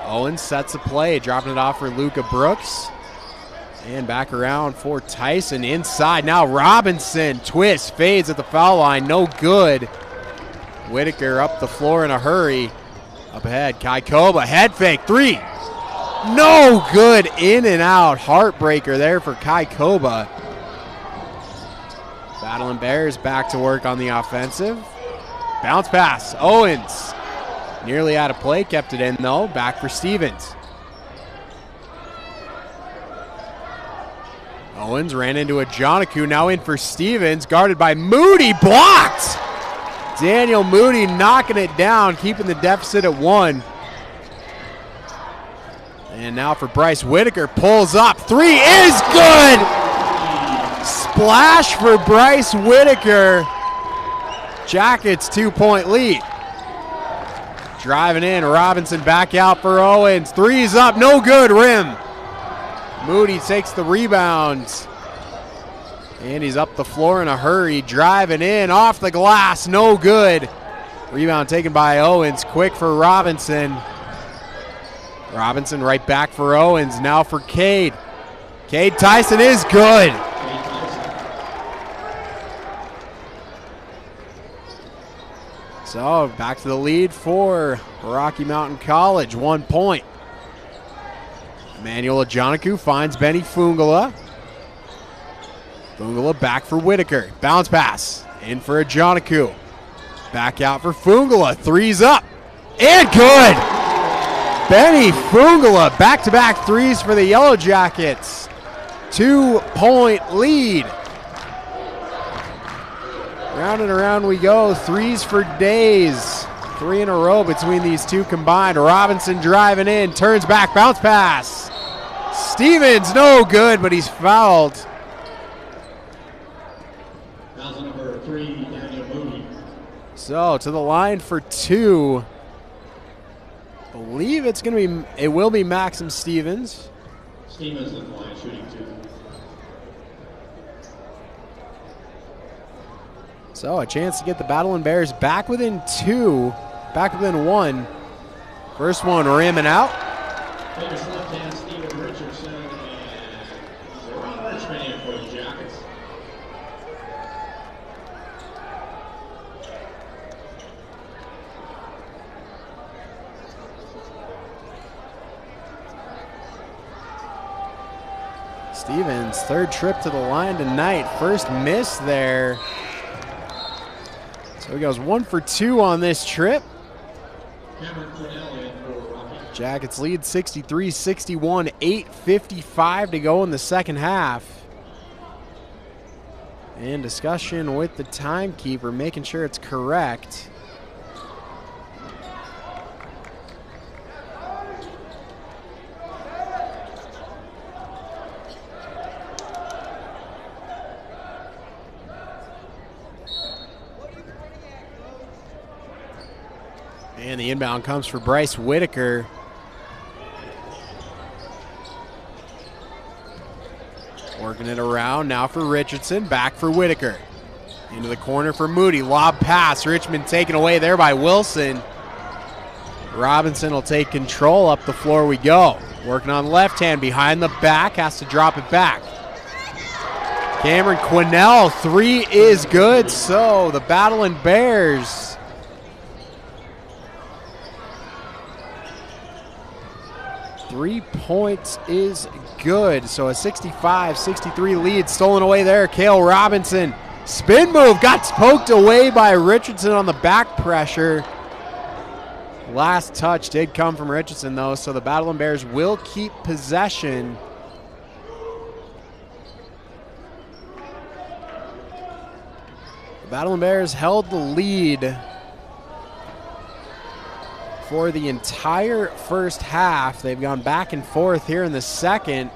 Owens sets a play, dropping it off for Luka Brooks. And back around for Tyson inside. Now Robinson, twist, fades at the foul line, no good. Whitaker up the floor in a hurry. Up ahead, Kai Koba, head fake, 3. No good, in and out. Heartbreaker there for Kai Koba. Battling Bears back to work on the offensive. Bounce pass, Owens. Nearly out of play, kept it in though. Back for Stevens. Owens ran into Ajanaku, now in for Stevens, guarded by Moody, blocked! Daniel Moody knocking it down, keeping the deficit at 1. And now for Bryce Whitaker, pulls up, 3 is good! Splash for Bryce Whitaker. Jackets 2-point lead. Driving in, Robinson back out for Owens. 3's up, no good, rim. Moody takes the rebounds. And he's up the floor in a hurry, driving in, off the glass, no good. Rebound taken by Owens, quick for Robinson. Robinson right back for Owens, now for Cade. Cade Tyson is good. So back to the lead for Rocky Mountain College, 1 point. Emmanuel Ajanaku finds Benny Fungala. Fungala back for Whitaker. Bounce pass. In for Ajanaku. Back out for Fungala. Threes up. And good! Benny Fungala. Back-to-back threes for the Yellow Jackets. 2-point lead. Round and around we go. Threes for days. 3 in a row between these two combined. Robinson driving in. Turns back. Bounce pass. Stevens, no good, but he's fouled. Foul number 3, Daniel Mooney. So to the line for 2. Believe it will be Maxim Stevens. Stevens in the line, shooting 2. So a chance to get the Battling Bears back within 2, back within 1. First one rimming out. Famous left-hand Steven Richardson, and Ron Richmond in for the Jackets. Stevens, third trip to the line tonight. First miss there. So he goes 1 for 2 on this trip. Cameron Cornell in for Rocky. Jackets lead 63-61, 8:55 to go in the second half. And discussion with the timekeeper, making sure it's correct. And the inbound comes for Bryce Whitaker. Working it around now for Richardson. Back for Whitaker. Into the corner for Moody. Lob pass. Richmond taken away there by Wilson. Robinson will take control. Up the floor we go. Working on left hand behind the back. Has to drop it back. Cameron Quinnell. 3 is good. So the Battling Bears 3 points is good. So a 65-63 lead stolen away there. Cale Robinson. Spin move. Got poked away by Richardson on the back pressure. Last touch did come from Richardson, though, so the Battling Bears will keep possession. The Battling Bears held the lead for the entire first half. They've gone back and forth here in the second.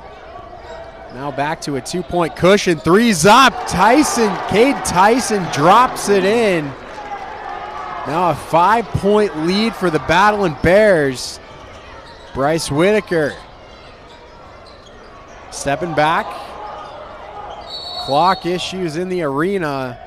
Now back to a 2-point cushion. Three's up. Cade Tyson drops it in. Now a 5-point lead for the Battling Bears. Bryce Whitaker stepping back. Clock issues in the arena.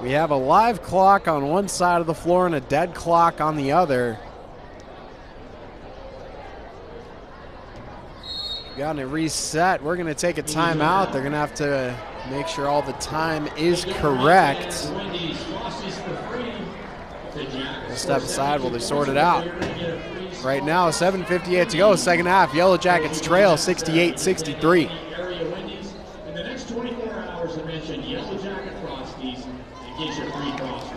We have a live clock on one side of the floor and a dead clock on the other. Got it reset. We're going to take a timeout. They're going to have to make sure all the time is correct. We'll step aside while they sort it out. Right now, 7:58 to go, second half. Yellow Jackets trail 68-63. In the next 24 hours, I mentioned Yellow Jacket Frosties in case you're free crossing.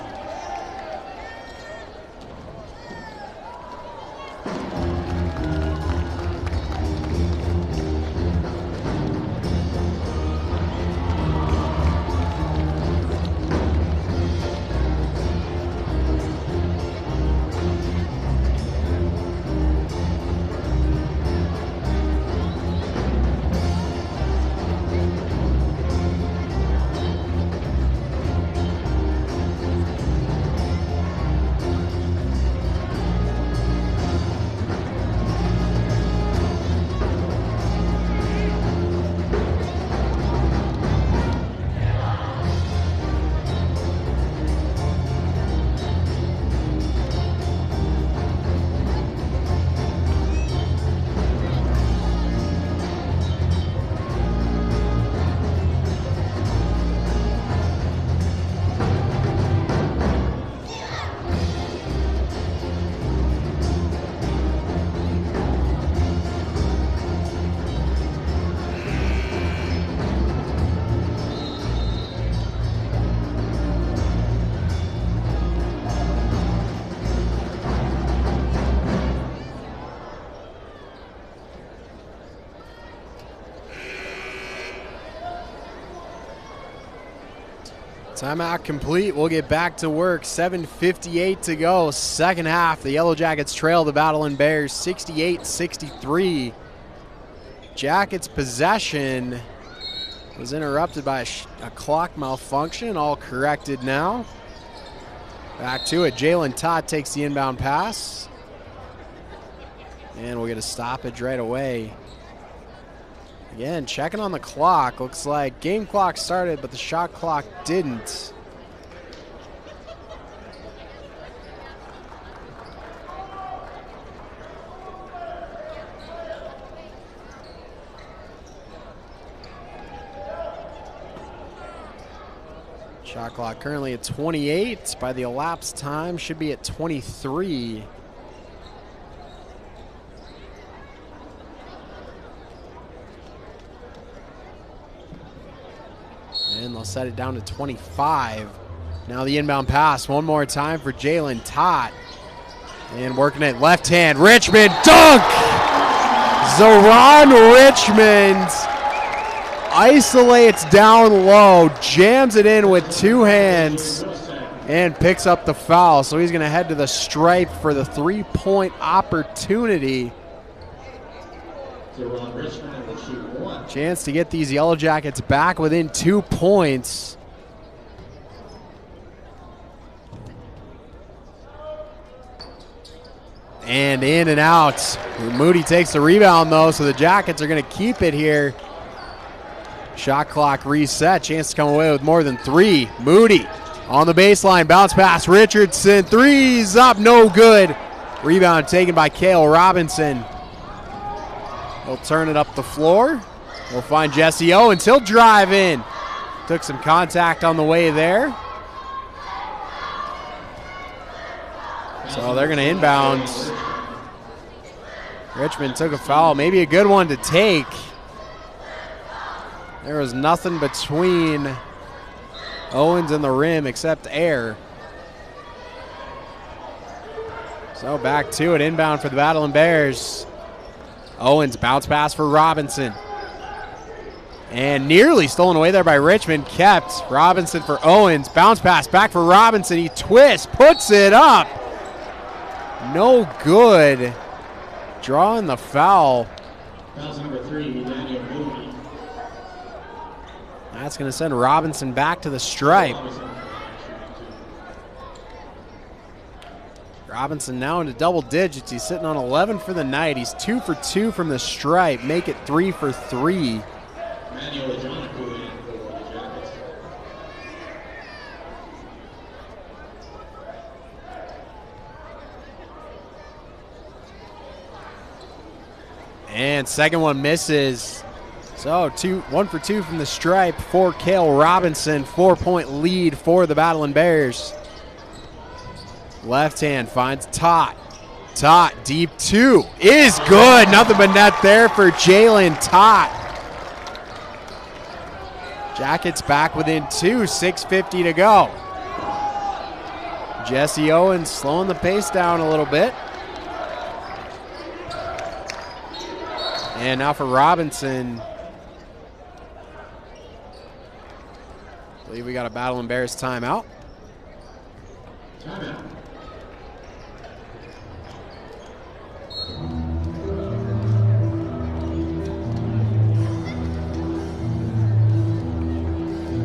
Timeout complete. We'll get back to work. 7:58 to go. Second half. The Yellow Jackets trail the Battling Bears 68-63. Jackets possession was interrupted by a clock malfunction. All corrected now. Back to it. Jalen Todd takes the inbound pass. And we'll get a stoppage right away. Again, checking on the clock. Looks like game clock started, but the shot clock didn't. Shot clock currently at 28. By the elapsed time, should be at 23. And they'll set it down to 25. Now the inbound pass one more time for Jalen Tott. And working it left hand. Richmond dunk! Zoran Richmond isolates down low, jams it in with two hands, and picks up the foul. So he's going to head to the stripe for the three-point opportunity. Chance to get these Yellow Jackets back within 2 points. And in and out. Moody takes the rebound though, so the Jackets are going to keep it here. Shot clock reset. Chance to come away with more than three. Moody on the baseline. Bounce pass. Richardson. Three's up. No good. Rebound taken by Cale Robinson. He'll turn it up the floor. We'll find Jesse Owens. He'll drive in. Took some contact on the way there. So they're going to inbound. Richmond took a foul. Maybe a good one to take. There was nothing between Owens and the rim except air. So back to it. Inbound for the Battling Bears. Owens, bounce pass for Robinson. And nearly stolen away there by Richmond. Kept. Robinson for Owens. Bounce pass back for Robinson. He twists, puts it up. No good. Drawing the foul. Foul's number 3, Daniel Moody. That's going to send Robinson back to the stripe. Robinson now into double digits. He's sitting on 11 for the night. He's 2 for 2 from the stripe. Make it 3 for 3. And second one misses. So 1 for 2 from the stripe for Cale Robinson. 4-point lead for the Battling Bears. Left hand finds Tott. Tott deep 2 is good. Nothing but net there for Jalen Tott. Jackets back within 2. 6:50 to go. Jesse Owens slowing the pace down a little bit. And now for Robinson. I believe we got a Battling Bears timeout. Timeout.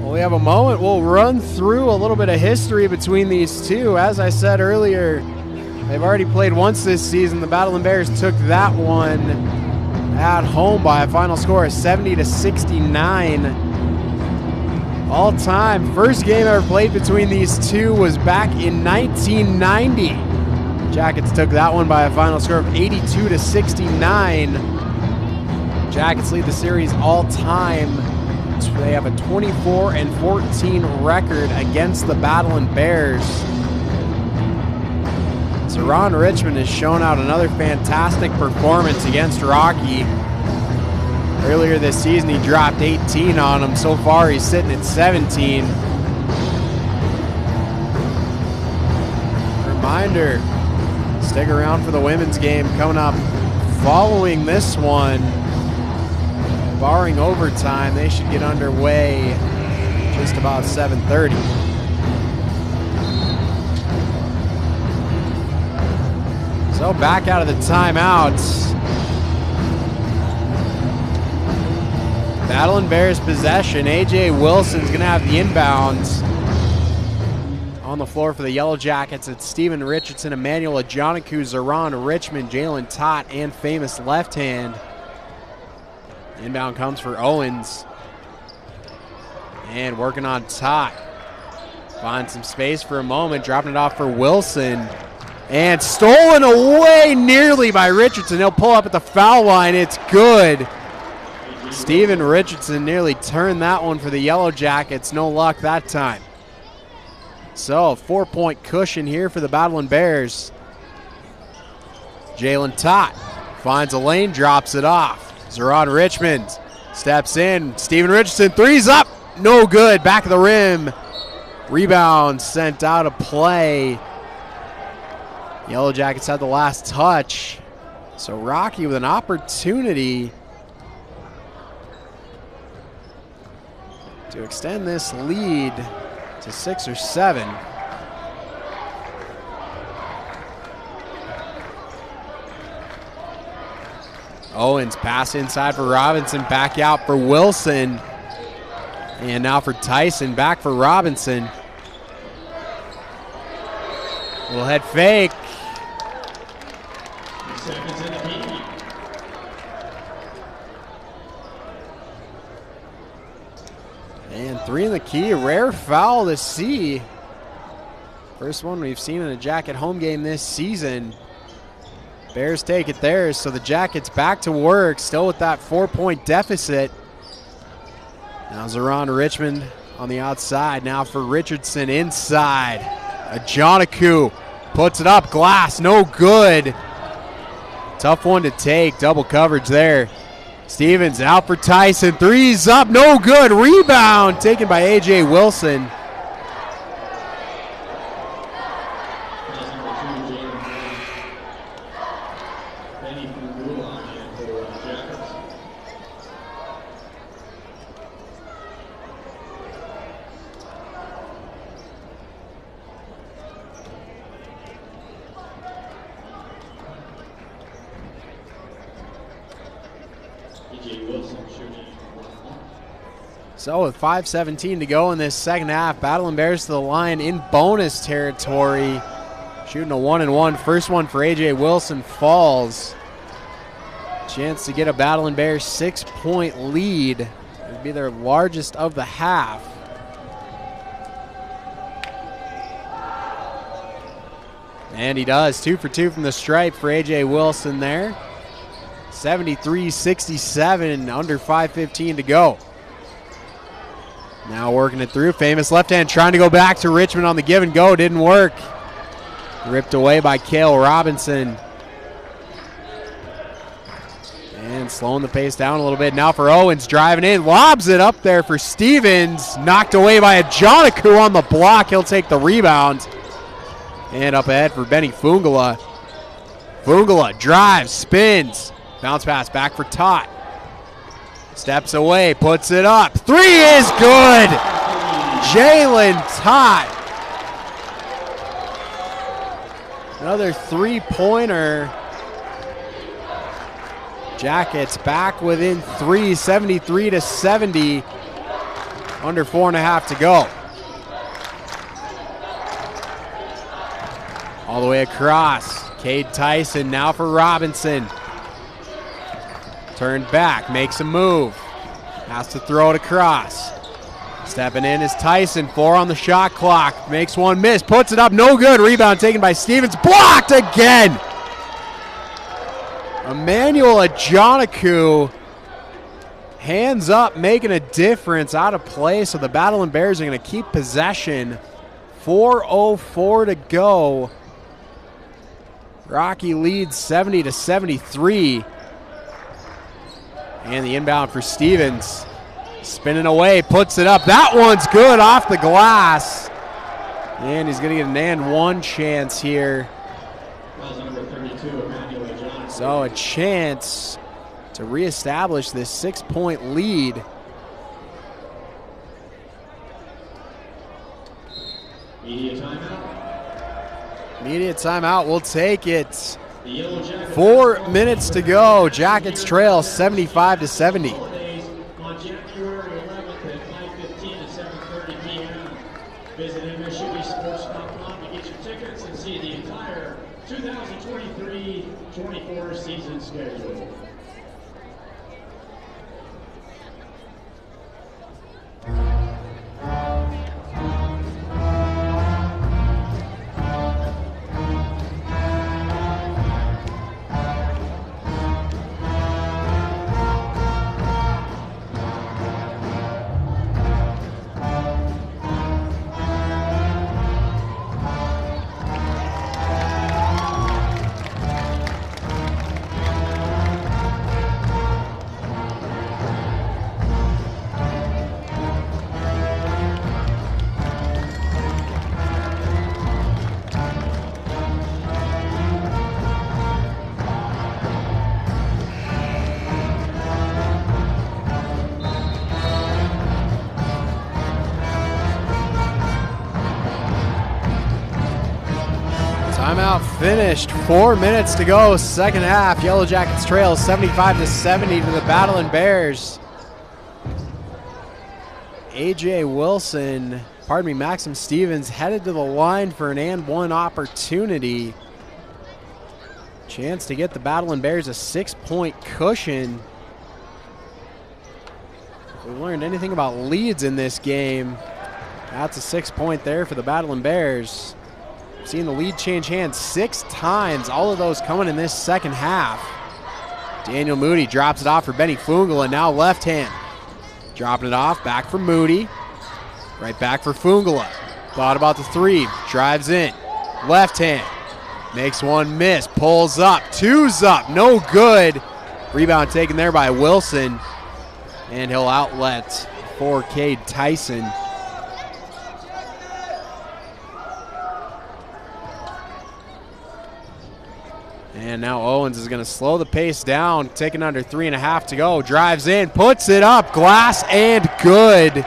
Well, we have a moment. We'll run through a little bit of history between these two. As I said earlier, they've already played once this season. The Battling Bears took that one at home by a final score of 70-69. All time. First game ever played between these two was back in 1990. Jackets took that one by a final score of 82-69. Jackets lead the series all time. They have a 24-14 record against the Battling Bears. Zoran Richmond has shown out another fantastic performance against Rocky. Earlier this season, he dropped 18 on him. So far, he's sitting at 17. Reminder, stick around for the women's game coming up following this one. Barring overtime, they should get underway just about 7:30. So back out of the timeouts. Battling Bears possession. A.J. Wilson's going to have the inbounds. On the floor for the Yellow Jackets, it's Steven Richardson, Emmanuel Ajanaku, Zeron Richmond, Jalen Tott, and famous left hand. Inbound comes for Owens. And working on Tott. Finds some space for a moment, dropping it off for Wilson. And stolen away nearly by Richardson. He'll pull up at the foul line. It's good. Steven Richardson nearly turned that one for the Yellow Jackets. No luck that time. So, 4-point cushion here for the Battling Bears. Jalen Tott finds a lane, drops it off. Zeron Richmond steps in. Steven Richardson, three's up. No good. Back of the rim. Rebound sent out of play. Yellow Jackets had the last touch. So Rocky with an opportunity to extend this lead to 6 or 7. Owens pass inside for Robinson, back out for Wilson. And now for Tyson, back for Robinson. Little head fake. 3 seconds in the key. And 3 in the key, a rare foul to see. First one we've seen in a Jacket home game this season. Bears take it there, so the Jackets back to work, still with that 4-point deficit. Now Zeron Richmond on the outside, now for Richardson inside. Ajanaku puts it up, glass, no good. Tough one to take, double coverage there. Stevens out for Tyson, three's up, no good. Rebound taken by A.J. Wilson. So with 5:17 to go in this second half, Battling Bears to the line in bonus territory. Shooting a 1-and-1. First one for A.J. Wilson falls. Chance to get a Battling Bears 6-point lead. It would be their largest of the half. And he does. 2 for 2 from the stripe for A.J. Wilson there. 73-67, under 5:15 to go. Now working it through. Famous left hand trying to go back to Richmond on the give and go. Didn't work. Ripped away by Cale Robinson. And slowing the pace down a little bit. Now for Owens driving in. Lobs it up there for Stevens. Knocked away by Ajanaku on the block. He'll take the rebound. And up ahead for Benny Fungala. Fungala drives, spins. Bounce pass back for Tott. Steps away, puts it up. 3 is good. Jalen Tott. Another 3-pointer. Jackets back within 3, 73-70. Under 4.5 to go. All the way across. Cade Tyson now for Robinson. Turned back, makes a move. Has to throw it across. Stepping in is Tyson, 4 on the shot clock. Makes one miss, puts it up, no good. Rebound taken by Stevens, blocked again. Emmanuel Ajanaku, hands up, making a difference, out of play. So the Battling Bears are going to keep possession. 4:04 to go. Rocky leads 70-73. And the inbound for Stevens. Spinning away, puts it up. That one's good off the glass. And he's going to get an and one chance here. So a chance to reestablish this 6-point lead. Media timeout. Immediate timeout, we'll take it. The Yellow Jackets 4 minutes to go. Jackets trail 75-70. Holidays on January 11th at 5:15 to 7:30 p.m. Visit MSUsports.com to get your tickets and see the entire 2023-24 season schedule. Timeout finished. 4 minutes to go. Second half. Yellow Jackets trail 75-70 to the Battling Bears. Maxim Stevens headed to the line for an and one opportunity. Chance to get the Battling Bears a 6-point cushion. If we learned anything about leads in this game, that's a 6-point there for the Battling Bears. Seen the lead change hands 6 times, all of those coming in this second half. Daniel Moody drops it off for Benny Fungala, now left hand. Dropping it off, back for Moody. Right back for Fungala. Thought about the three, drives in. Left hand, makes one miss, pulls up, two's up, no good. Rebound taken there by Wilson, and he'll outlet for Cade Tyson. And now Owens is going to slow the pace down, taking under 3.5 to go. Drives in, puts it up, glass and good.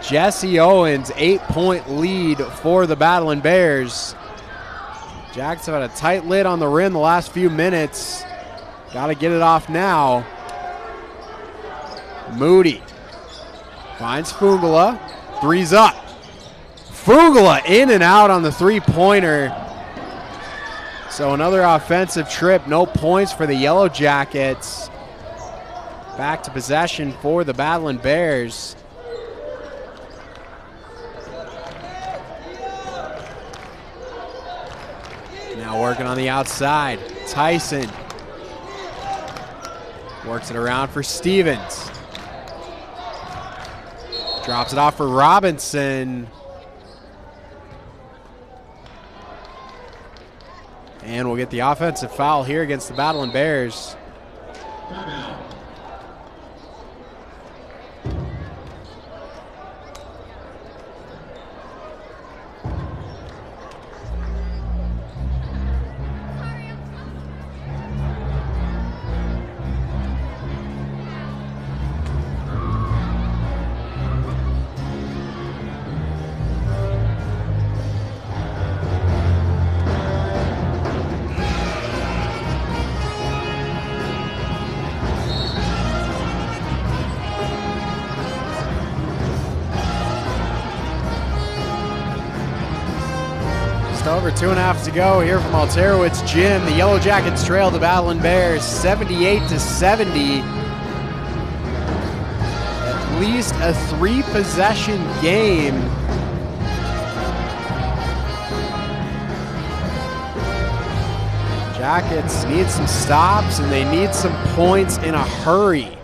Jesse Owens, 8-point lead for the Battling Bears. Jackets have had a tight lid on the rim the last few minutes. Got to get it off now. Moody finds Fungala, three's up. Fungala in and out on the three-pointer. So another offensive trip, no points for the Yellow Jackets. Back to possession for the Battling Bears. Now working on the outside, Tyson. Works it around for Stevens. Drops it off for Robinson. And we'll get the offensive foul here against the Battling Bears. Timeout. Over 2.5 to go here from Alterowitz Gym. The Yellow Jackets trail the Battling Bears 78-70. At least a 3-possession game. Jackets need some stops and they need some points in a hurry.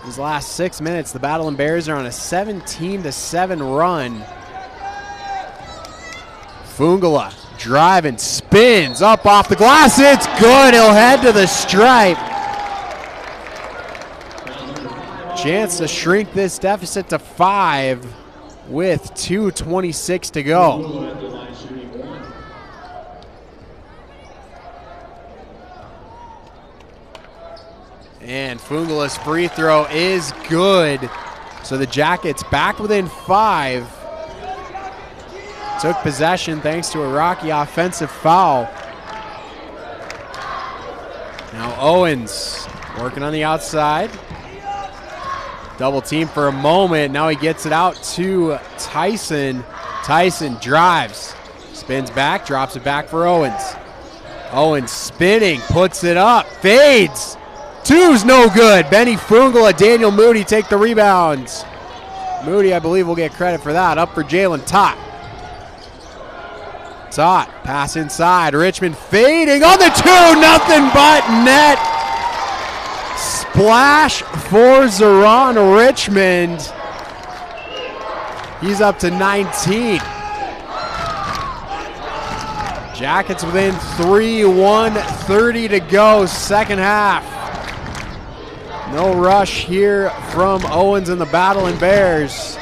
These last 6 minutes, the Battling Bears are on a 17-7 run. Fungala driving, spins up off the glass. It's good. He'll head to the stripe. Chance to shrink this deficit to 5 with 2:26 to go. And Fungala's free throw is good. So the Jackets back within 5. took possession thanks to a Rocky offensive foul. Now Owens working on the outside. Double team for a moment. Now he gets it out to Tyson. Tyson drives, spins back, drops it back for Owens. Owens spinning, puts it up, fades. Two's no good. Benny Fungala, Daniel Moody take the rebounds. Moody, I believe, will get credit for that. Up for Jalen Tott. Tott, pass inside. Richmond fading on the two, nothing but net. Splash for Zeron Richmond. He's up to 19. Jackets within 3, 1:30 to go, second half. No rush here from Owens and the Battling Bears.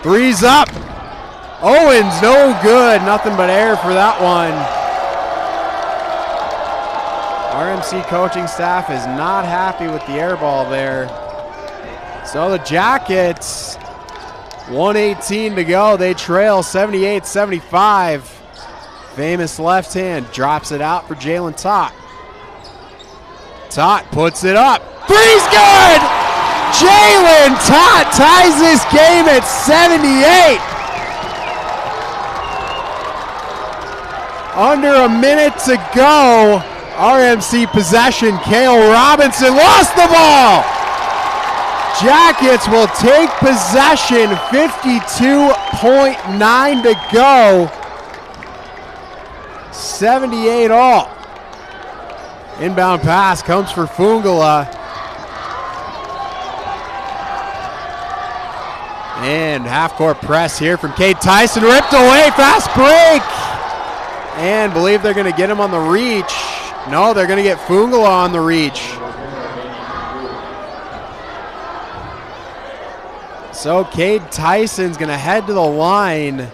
Three's up. Owens, no good. Nothing but air for that one. RMC coaching staff is not happy with the air ball there. So the Jackets, 1:18 to go. They trail 78-75. Famous left hand drops it out for Jalen Tott. Tott puts it up. Three's good! Jalen Tott ties this game at 78. Under a minute to go. RMC possession. Cale Robinson lost the ball. Jackets will take possession. 52.9 to go. 78 all. Inbound pass comes for Fungala. And half-court press here from Cade Tyson. Ripped away, fast break. And believe they're going to get him on the reach. No, they're going to get Fungala on the reach. So Cade Tyson's going to head to the line.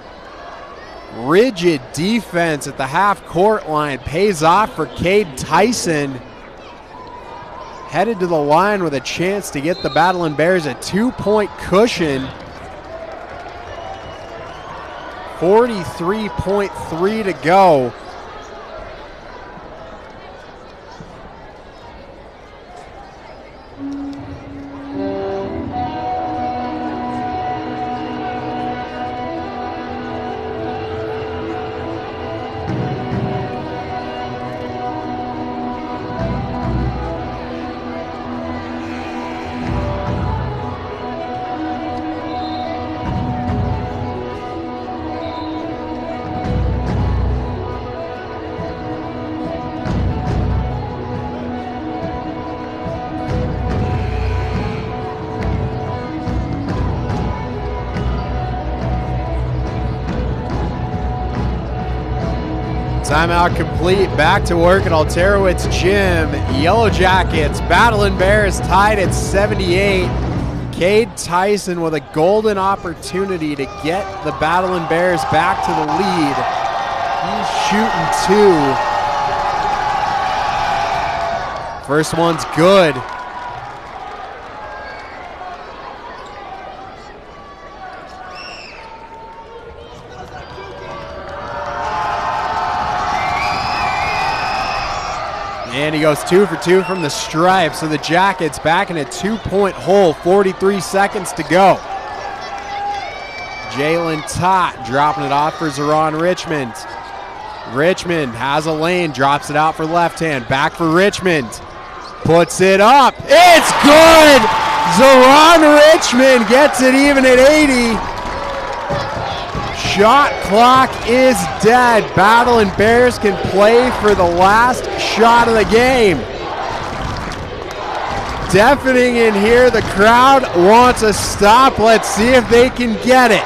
Rigid defense at the half-court line pays off for Cade Tyson. Headed to the line with a chance to get the Battling Bears a 2-point cushion. 43.3 to go. Timeout complete. Back to work at Alterowitz Gym. Yellow Jackets, Battling Bears tied at 78. Cade Tyson with a golden opportunity to get the Battling Bears back to the lead. He's shooting two. First one's good. And he goes 2 for 2 from the stripe. So the Jackets back in a 2-point hole, 43 seconds to go. Jalen Tott dropping it off for Zeron Richmond. Richmond has a lane, drops it out for left hand. Back for Richmond. Puts it up. It's good! Zeron Richmond gets it even at 80. Shot clock is dead. Battling Bears can play for the last shot of the game. Deafening in here. The crowd wants a stop. Let's see if they can get it.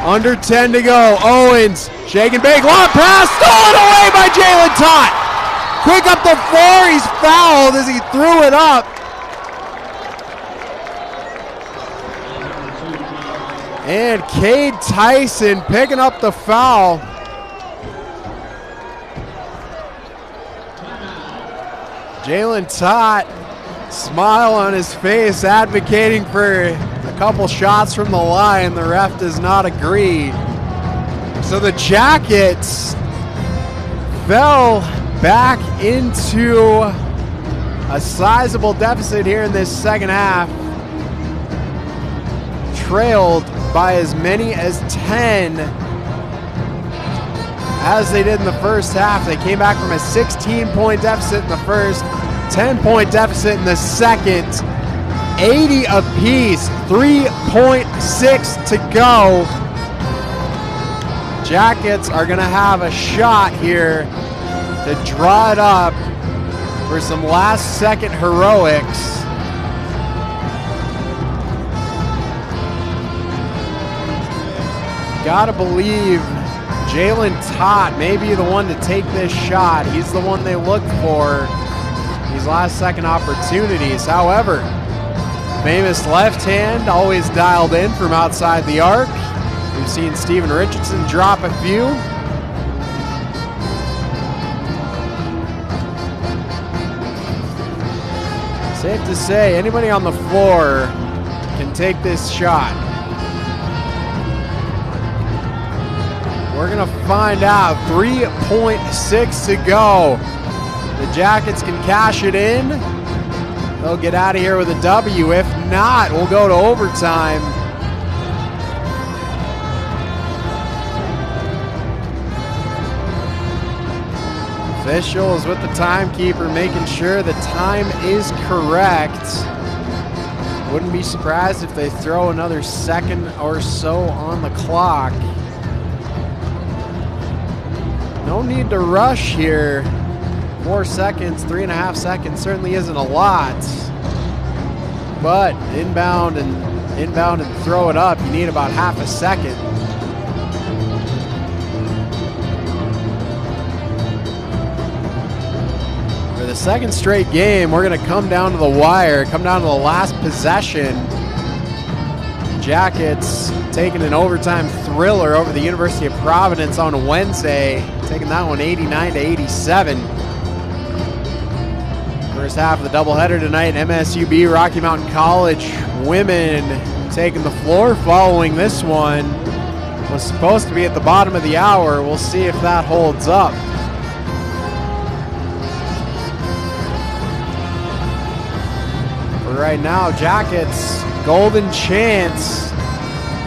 Under 10 to go. Owens, shake and bake. Long pass. Stolen away by Jalen Tott. Quick up the floor. He's fouled as he threw it up. And Cade Tyson picking up the foul. Jalen Tott, smile on his face, advocating for a couple shots from the line. The ref does not agree. So the Jackets fell back into a sizable deficit here in this second half. Trailed by as many as 10 as they did in the first half. They came back from a 16-point deficit in the first, 10-point deficit in the second, 80 apiece, 3.6 to go. Jackets are going to have a shot here to draw it up for some last-second heroics. Gotta believe Jalen Tott may be the one to take this shot. He's the one they look for these last-second opportunities. However, famous left hand always dialed in from outside the arc. We've seen Stephen Richardson drop a few. Safe to say, anybody on the floor can take this shot. We're going to find out. 3.6 to go. The Jackets can cash it in. They'll get out of here with a W. If not, we'll go to overtime. Officials with the timekeeper making sure the time is correct. Wouldn't be surprised if they throw another second or so on the clock. No need to rush here. 4 seconds, 3.5 seconds certainly isn't a lot. But inbound and throw it up, you need about half a second. For the second straight game, we're going to come down to the wire, come down to the last possession. Jackets taking an overtime thriller over the University of Providence on Wednesday, taking that one 89-87. First half of the doubleheader tonight, MSU Rocky Mountain College women taking the floor following this one. Was supposed to be at the bottom of the hour. We'll see if that holds up. Right now, Jackets golden chance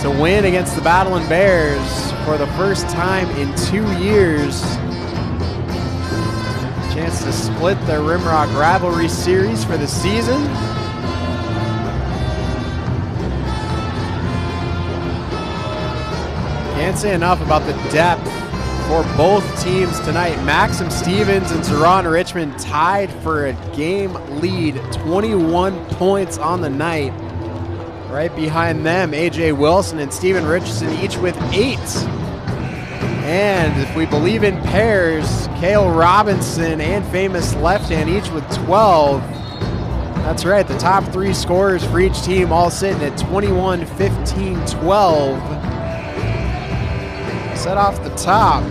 to win against the Battling Bears for the first time in 2 years. Chance to split their Rimrock rivalry series for the season. Can't say enough about the depth for both teams tonight. Maxim Stevens and Zeron Richmond tied for a game lead, 21 points on the night. Right behind them, AJ Wilson and Stephen Richardson each with 8. And if we believe in pairs, Cale Robinson and famous left hand each with 12. That's right, the top 3 scorers for each team all sitting at 21, 15, 12. Set off the top.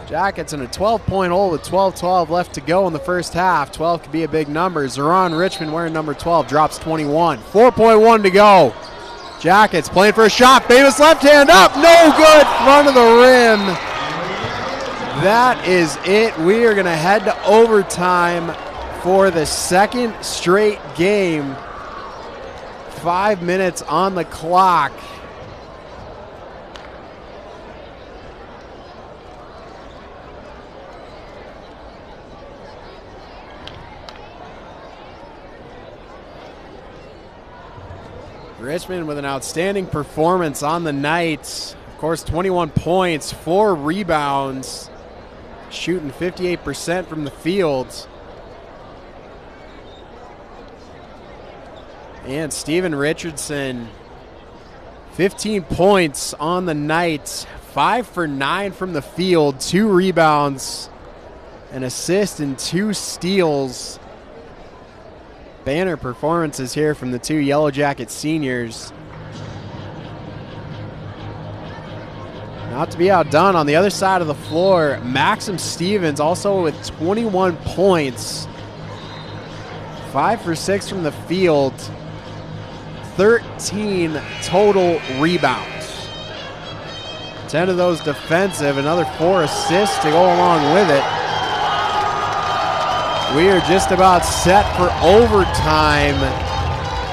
Jackets in a 12-point hole with 12-12 left to go in the first half. 12 could be a big number. Zeron Richmond wearing number 12 drops 21. 4.1 to go. Jackets playing for a shot. Famous left hand up. No good. Front of the rim. That is it. We are going to head to overtime for the second straight game. 5 minutes on the clock. Richmond with an outstanding performance on the night. Of course, 21 points, 4 rebounds, shooting 58% from the field. And Stephen Richardson, 15 points on the night, 5 for 9 from the field, 2 rebounds, an assist and 2 steals. Banner performances here from the 2 Yellow Jacket seniors. Not to be outdone on the other side of the floor, Maxim Stevens also with 21 points. 5 for 6 from the field. 13 total rebounds. 10 of those defensive, another 4 assists to go along with it. We are just about set for overtime.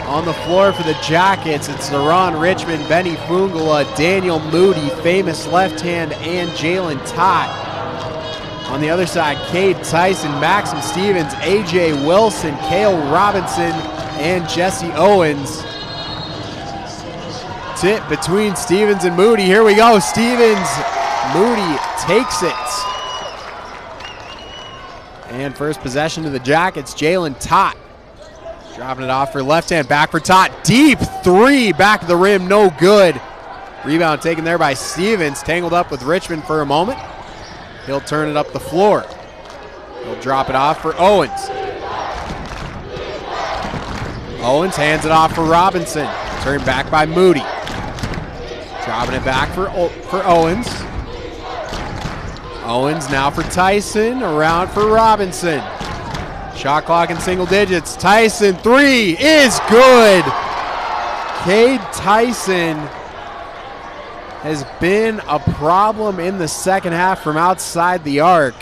On the floor for the Jackets, it's Zeron Richmond, Benny Fungala, Daniel Moody, famous left hand, and Jalen Tott. On the other side, Cade Tyson, Maxim Stevens, A.J. Wilson, Cale Robinson, and Jesse Owens. Tip between Stevens and Moody. Here we go. Stevens, Moody takes it. And first possession to the Jackets, Jalen Tott. Dropping it off for left hand, back for Tott. Deep three, back of the rim, no good. Rebound taken there by Stevens, tangled up with Richmond for a moment. He'll turn it up the floor. He'll drop it off for Owens. Owens hands it off for Robinson. Turned back by Moody. Dropping it back for Owens. Owens now for Tyson, around for Robinson. Shot clock in single digits. Tyson, three is good. Cade Tyson has been a problem in the second half from outside the arc.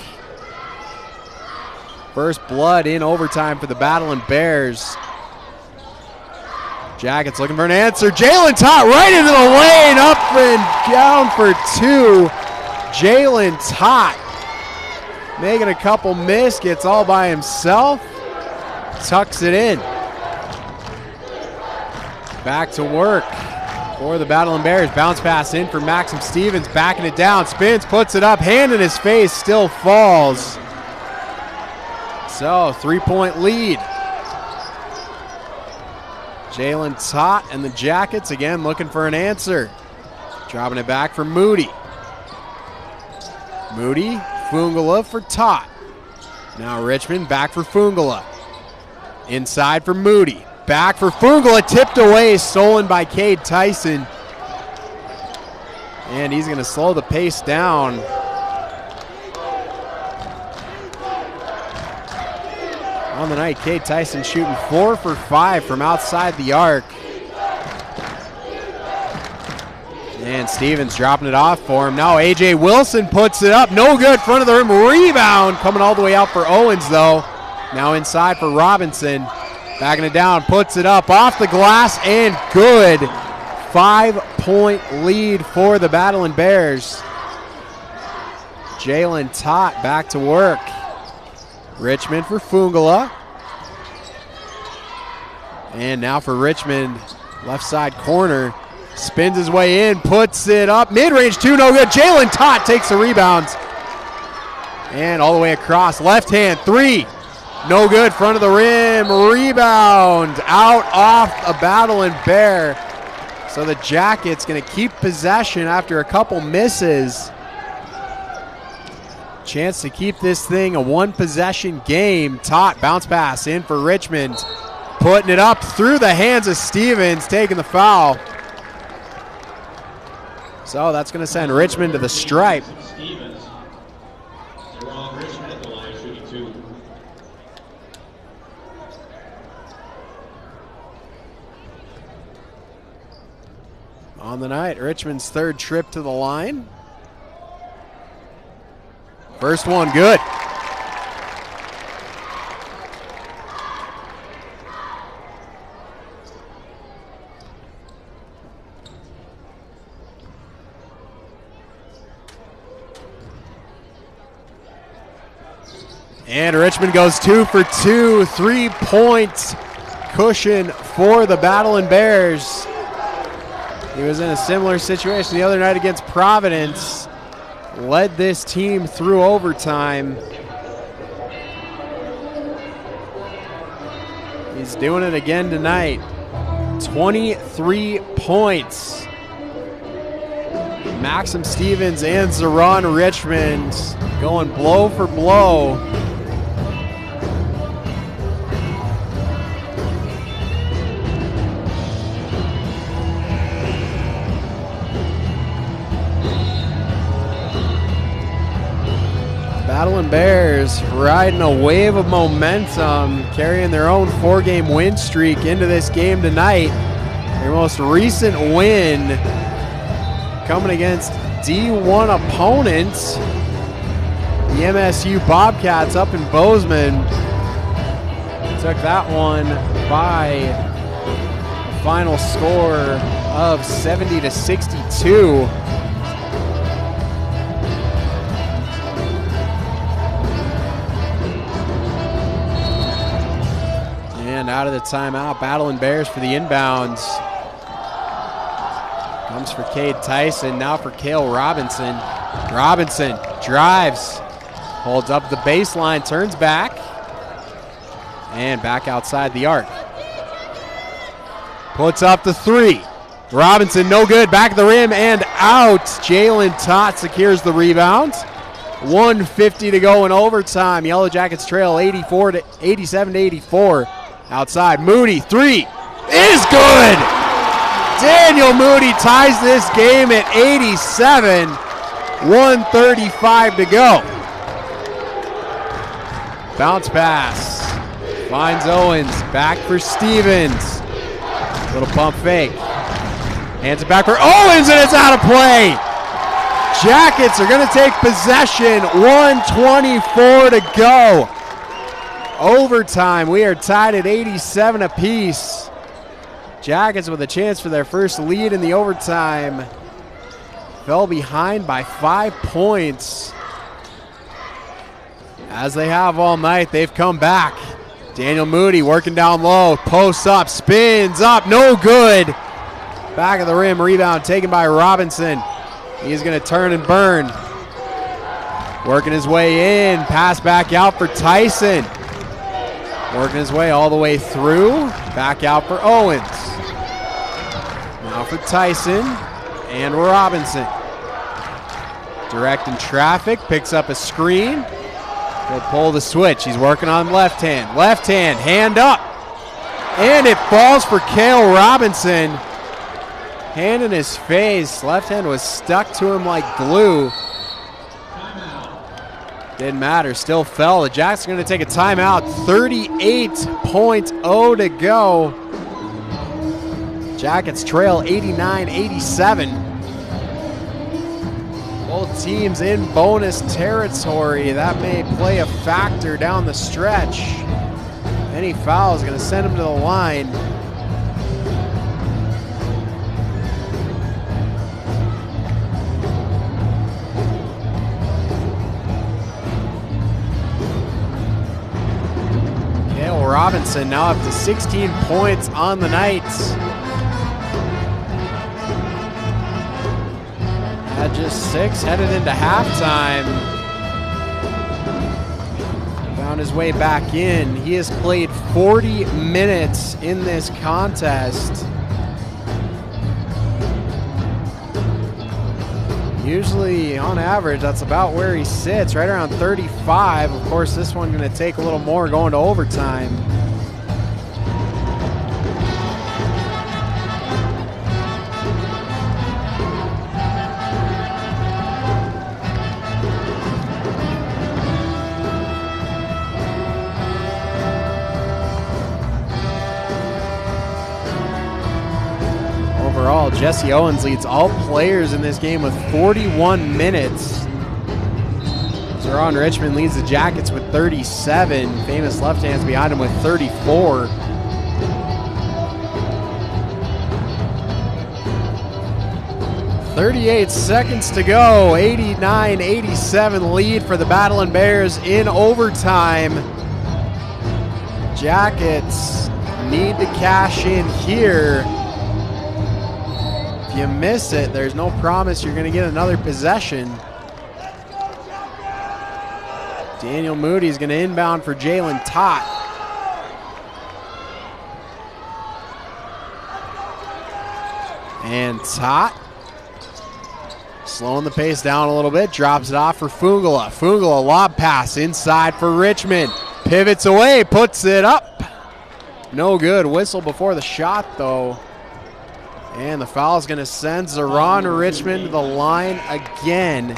First blood in overtime for the Battling Bears. Jackets looking for an answer. Jalen Tott right into the lane, up and down for two. Jalen Tott making a couple miss, gets all by himself, tucks it in. Back to work for the Battling Bears. Bounce pass in for Maxim Stevens, backing it down, spins, puts it up, hand in his face, still falls. So, 3-point lead. Jalen Tott and the Jackets again looking for an answer. Dropping it back for Moody. Moody, Fungala for Tott. Now Richmond back for Fungala. Inside for Moody. Back for Fungala, tipped away, stolen by Cade Tyson. And he's going to slow the pace down. On the night, Cade Tyson shooting 4 for 5 from outside the arc. And Stevens dropping it off for him. Now A.J. Wilson puts it up. No good. Front of the rim. Rebound. Coming all the way out for Owens, though. Now inside for Robinson. Backing it down. Puts it up. Off the glass and good. 5-point lead for the Battling Bears. Jalen Tott back to work. Richmond for Fungala. And now for Richmond. Left side corner. Spins his way in, puts it up. Mid-range two, no good. Jalen Tott takes the rebounds. And all the way across. Left hand, three. No good. Front of the rim. Rebound. Out off a Battling Bear. So the Jackets going to keep possession after a couple misses. Chance to keep this thing a one-possession game. Tott bounce pass in for Richmond. Putting it up through the hands of Stevens, taking the foul. So that's going to send Richmond to the stripe. Stevens. Zeron Richmond at the line, shooting 2. On the night, Richmond's third trip to the line. First one good. And Richmond goes 2 for 2, 3-point cushion for the Battling Bears. He was in a similar situation the other night against Providence. Led this team through overtime. He's doing it again tonight. 23 points. Maxim Stevens and Zeron Richmond going blow for blow. Battling Bears riding a wave of momentum, carrying their own 4-game win streak into this game tonight. Their most recent win coming against D1 opponents, the MSU Bobcats up in Bozeman. Took that one by a final score of 70-62. And out of the timeout, Battling Bears for the inbounds. Comes for Cade Tyson, now for Cale Robinson. Robinson drives, holds up the baseline, turns back, and back outside the arc. Puts up the three. Robinson, no good, back of the rim and out. Jalen Tott secures the rebound. 1:50 to go in overtime. Yellow Jackets trail 87-84. Outside, Moody, three is good. Daniel Moody ties this game at 87. 1:35 to go. Bounce pass. Finds Owens. Back for Stevens. Little pump fake. Hands it back for Owens, and it's out of play. Jackets are going to take possession. 1:24 to go. Overtime. We are tied at 87 apiece. Jackets with a chance for their first lead in the overtime. Fell behind by 5 points. As they have all night, they've come back. Daniel Moody working down low, posts up, spins up, no good. Back of the rim, rebound taken by Robinson. He's going to turn and burn. Working his way in, pass back out for Tyson. Working his way all the way through, back out for Owens. Now for Tyson and Robinson. Directing traffic, picks up a screen. He'll pull the switch. He's working on left hand. Left hand, hand up. And it falls for Cale Robinson. Hand in his face. Left hand was stuck to him like glue. Didn't matter, still fell. The Jacks are going to take a timeout. 38.0 to go. Jackets trail 89-87. Both teams in bonus territory. That may play a factor down the stretch. Any foul is going to send them to the line. Cale Robinson now up to 16 points on the night. At just 6, headed into halftime. Found his way back in. He has played 40 minutes in this contest. Usually, on average, that's about where he sits, right around 35. Of course, this one's going to take a little more going to overtime. Overall, Jesse Owens leads all players in this game with 41 minutes. Zeron Richmond leads the Jackets with 37. Famous left hands behind him with 34. .38 seconds to go. 89-87 lead for the Battling Bears in overtime. Jackets need to cash in here. If you miss it, there's no promise you're going to get another possession. Daniel Moody is going to inbound for Jalen Tott. And Tott slowing the pace down a little bit, drops it off for Fungala. Fungala lob pass inside for Richmond. Pivots away, puts it up. No good. Whistle before the shot, though. And the foul is going to send Zeron Richmond to the line again.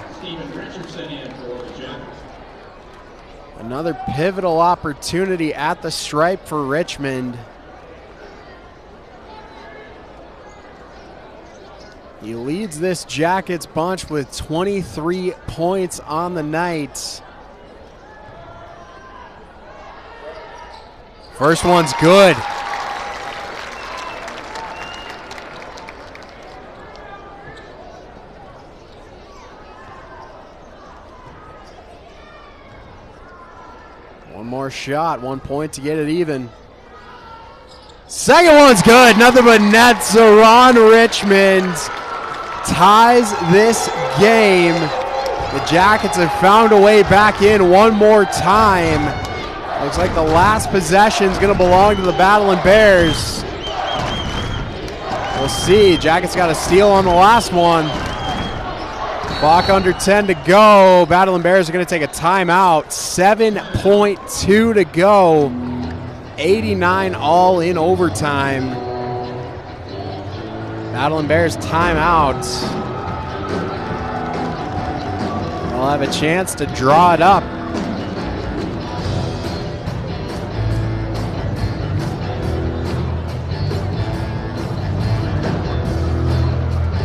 Another pivotal opportunity at the stripe for Richmond. He leads this Jackets bunch with 23 points on the night. First one's good. One more shot, 1 point to get it even. Second one's good, nothing but net. Ron Richmond ties this game. The Jackets have found a way back in one more time. Looks like the last possession is going to belong to the Battling Bears. We'll see. Jackets got a steal on the last one. Clock under 10 to go. Battling Bears are going to take a timeout. 7.2 to go. 89 all in overtime. Battling Bears timeout. They'll have a chance to draw it up.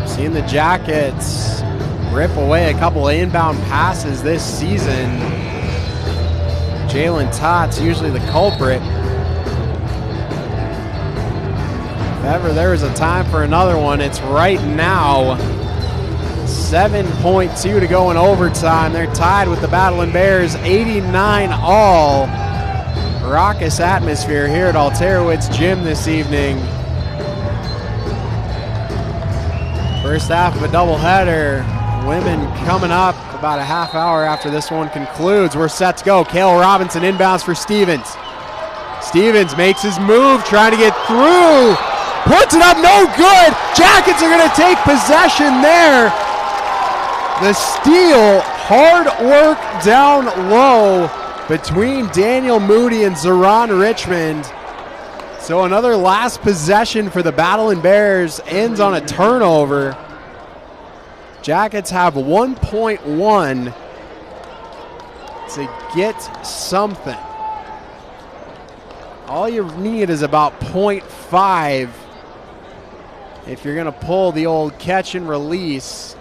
Seeing the Jackets rip away a couple of inbound passes this season. Jalen Tott's usually the culprit. If ever there was a time for another one, it's right now. 7.2 to go in overtime. They're tied with the Battling Bears, 89 all. Raucous atmosphere here at Alterowitz Gym this evening. First half of a doubleheader. Women coming up about a half hour after this one concludes. We're set to go. Cale Robinson inbounds for Stevens. Stevens makes his move, trying to get through. Puts it up, no good. Jackets are going to take possession there. The steal, hard work down low between Daniel Moody and Zeron Richmond. So another last possession for the Battling Bears ends on a turnover. Jackets have 1.1 to get something. All you need is about 0.5 if you're going to pull the old catch and release.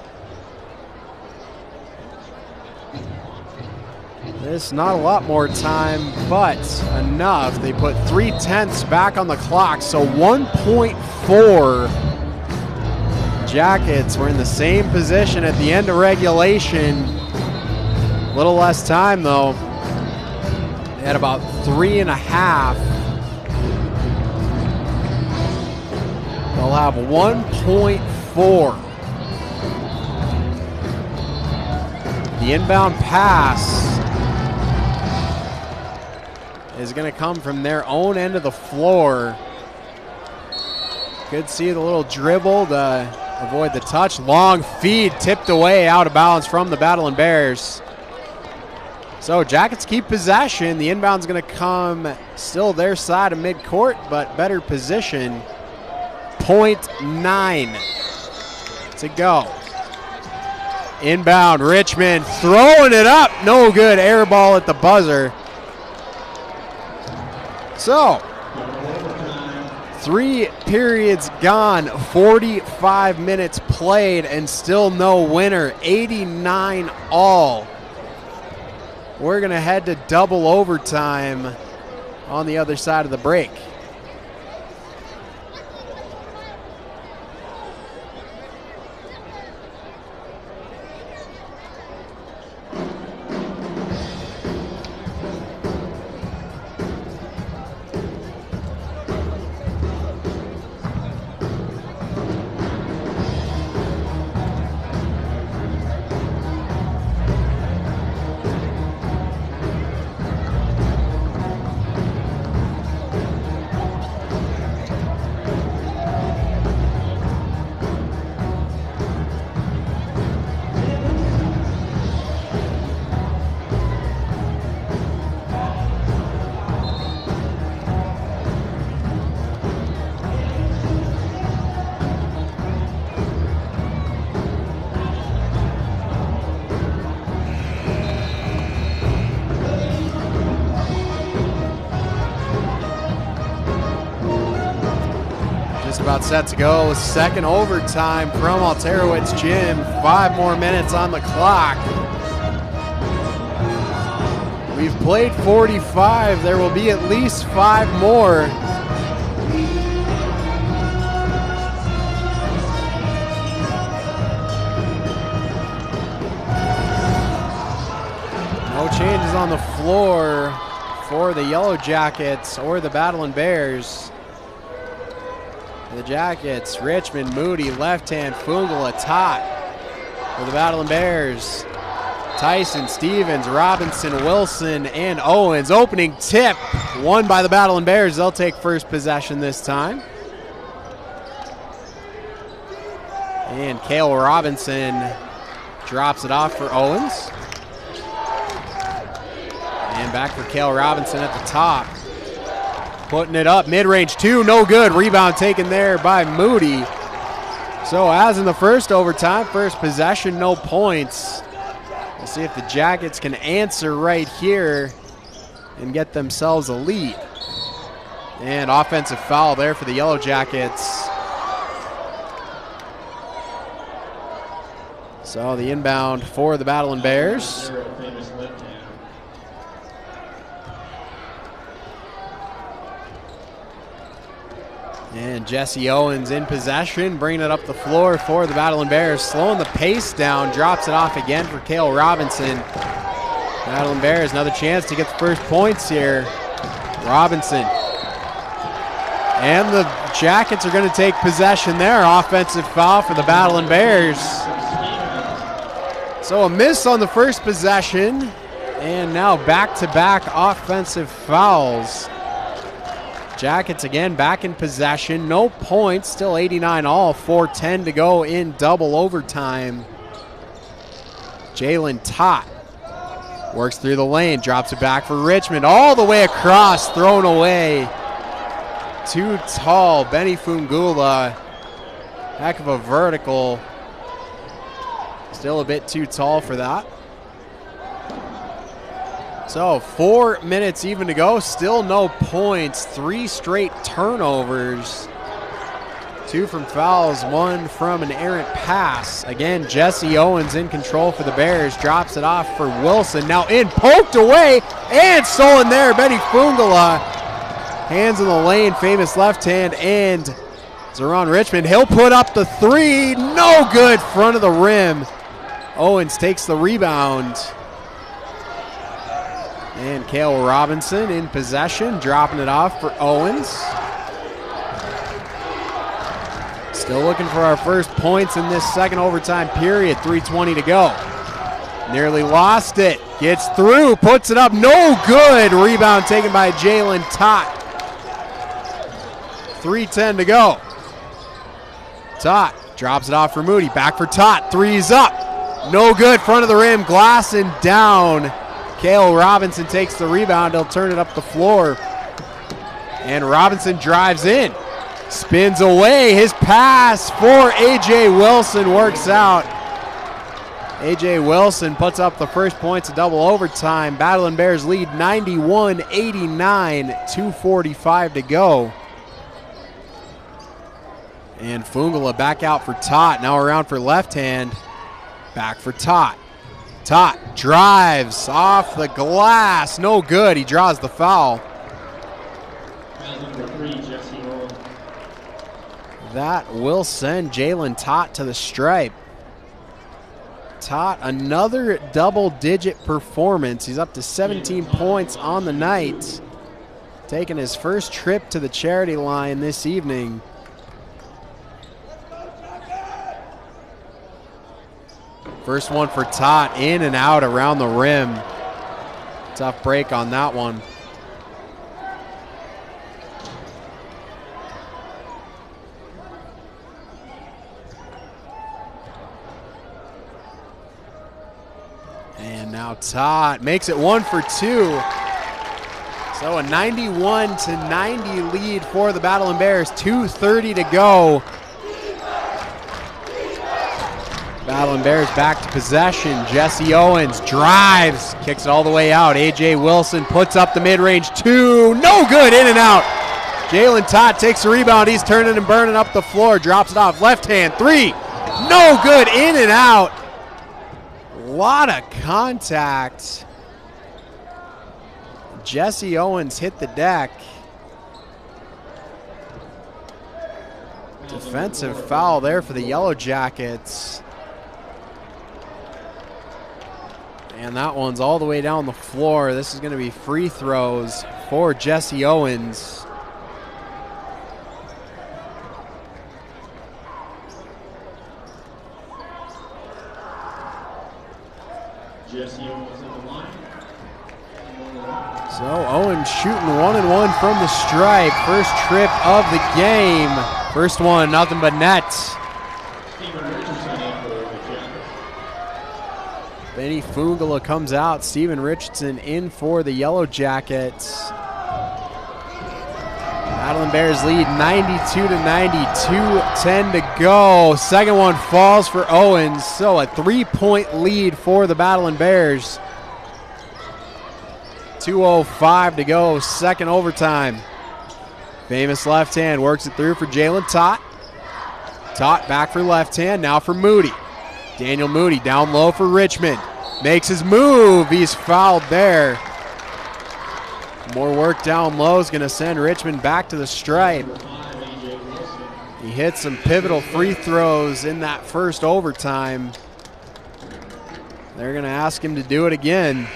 There's not a lot more time, but enough. They put 3/10 back on the clock, so 1.4. Jackets were in the same position at the end of regulation. A little less time, though. They had about 3.5. They'll have 1.4. The inbound pass is going to come from their own end of the floor. Good see the little dribble to avoid the touch. Long feed tipped away out of bounds from the Battling Bears. So Jackets keep possession. The inbound's going to come still their side of midcourt, but better position. 0.9 to go. Inbound, Richmond throwing it up. No good. Air ball at the buzzer. So, 3 periods gone, 45 minutes played, and still no winner. 89 all. We're going to head to double overtime on the other side of the break. about set to go. Second overtime from Alterowitz Gym. 5 more minutes on the clock. We've played 45. There will be at least 5 more. No changes on the floor for the Yellow Jackets or the Battling Bears. The Jackets, Richmond, Moody, left hand, Fugala, Tot. For the Battling Bears, Tyson, Stevens, Robinson, Wilson, and Owens. Opening tip, won by the Battling Bears. They'll take first possession this time. And Cale Robinson drops it off for Owens. And back for Cale Robinson at the top. Putting it up, mid-range 2, no good. Rebound taken there by Moody. So as in the first overtime, first possession, no points. We'll see if the Jackets can answer right here and get themselves a lead. And offensive foul there for the Yellow Jackets. So the inbound for the Battling Bears. And Jesse Owens in possession, bringing it up the floor for the Battling Bears. Slowing the pace down, drops it off again for Cale Robinson. Battling Bears, another chance to get the first points here. Robinson. And the Jackets are going to take possession there. Offensive foul for the Battling Bears. So a miss on the first possession, and now back-to-back offensive fouls. Jackets again back in possession. No points, still 89 all. 4:10 to go in double overtime. Jalen Tot works through the lane, drops it back for Richmond. All the way across, thrown away. Too tall, Benny Fungula. Heck of a vertical. Still a bit too tall for that. So 4 minutes even to go, still no points, 3 straight turnovers. 2 from fouls, 1 from an errant pass. Again, Jesse Owens in control for the Bears, drops it off for Wilson. Now in, poked away, and stolen there, Benny Fungala. Hands in the lane, famous left hand, and Zeron Richmond. He'll put up the 3, no good, front of the rim. Owens takes the rebound. And Cale Robinson in possession, dropping it off for Owens. Still looking for our first points in this second overtime period. 3:20 to go. Nearly lost it. Gets through, puts it up, no good. Rebound taken by Jalen Tot. 3:10 to go. Tot drops it off for Moody. Back for Tot. 3's up. No good. Front of the rim. Glassing down. Cale Robinson takes the rebound. He'll turn it up the floor. And Robinson drives in. Spins away. His pass for A.J. Wilson works out. A.J. Wilson puts up the first points of double overtime. Battling Bears lead 91-89. 2:45 to go. And Fungala back out for Tot. Now around for left hand. Back for Tot. Tot drives off the glass. No good. He draws the foul. That will send Jalen Tot to the stripe. Tot, another double-digit performance. He's up to 17 points on the night. Taking his first trip to the charity line this evening. First one for Tot, in and out around the rim. Tough break on that one. And now Tot makes it 1 for 2. So a 91-90 lead for the Battling Bears. 2:30 to go. Battling Bears back to possession. Jesse Owens drives, kicks it all the way out. A.J. Wilson puts up the mid-range 2. No good, in and out. Jalen Todd takes the rebound. He's turning and burning up the floor. Drops it off. Left hand three. No good. In and out. A lot of contact. Jesse Owens hit the deck. Defensive foul there for the Yellow Jackets. And that one's all the way down the floor. This is going to be free throws for Jesse Owens. Jesse Owens on the line. So Owens shooting 1-and-1 from the stripe. First trip of the game. First one, nothing but net. Benny Fungala comes out. Steven Richardson in for the Yellow Jackets. Madeline Bears lead 92-92, 10 to go. Second one falls for Owens, so a 3-point lead for the Madeline Bears. 2:05 to go, second overtime. Famous left hand works it through for Jalen Tott. Tott back for left hand, now for Moody. Daniel Moody down low for Richmond. Makes his move, he's fouled there. More work down low is going to send Richmond back to the stripe. He hit some pivotal free throws in that first overtime. They're going to ask him to do it again.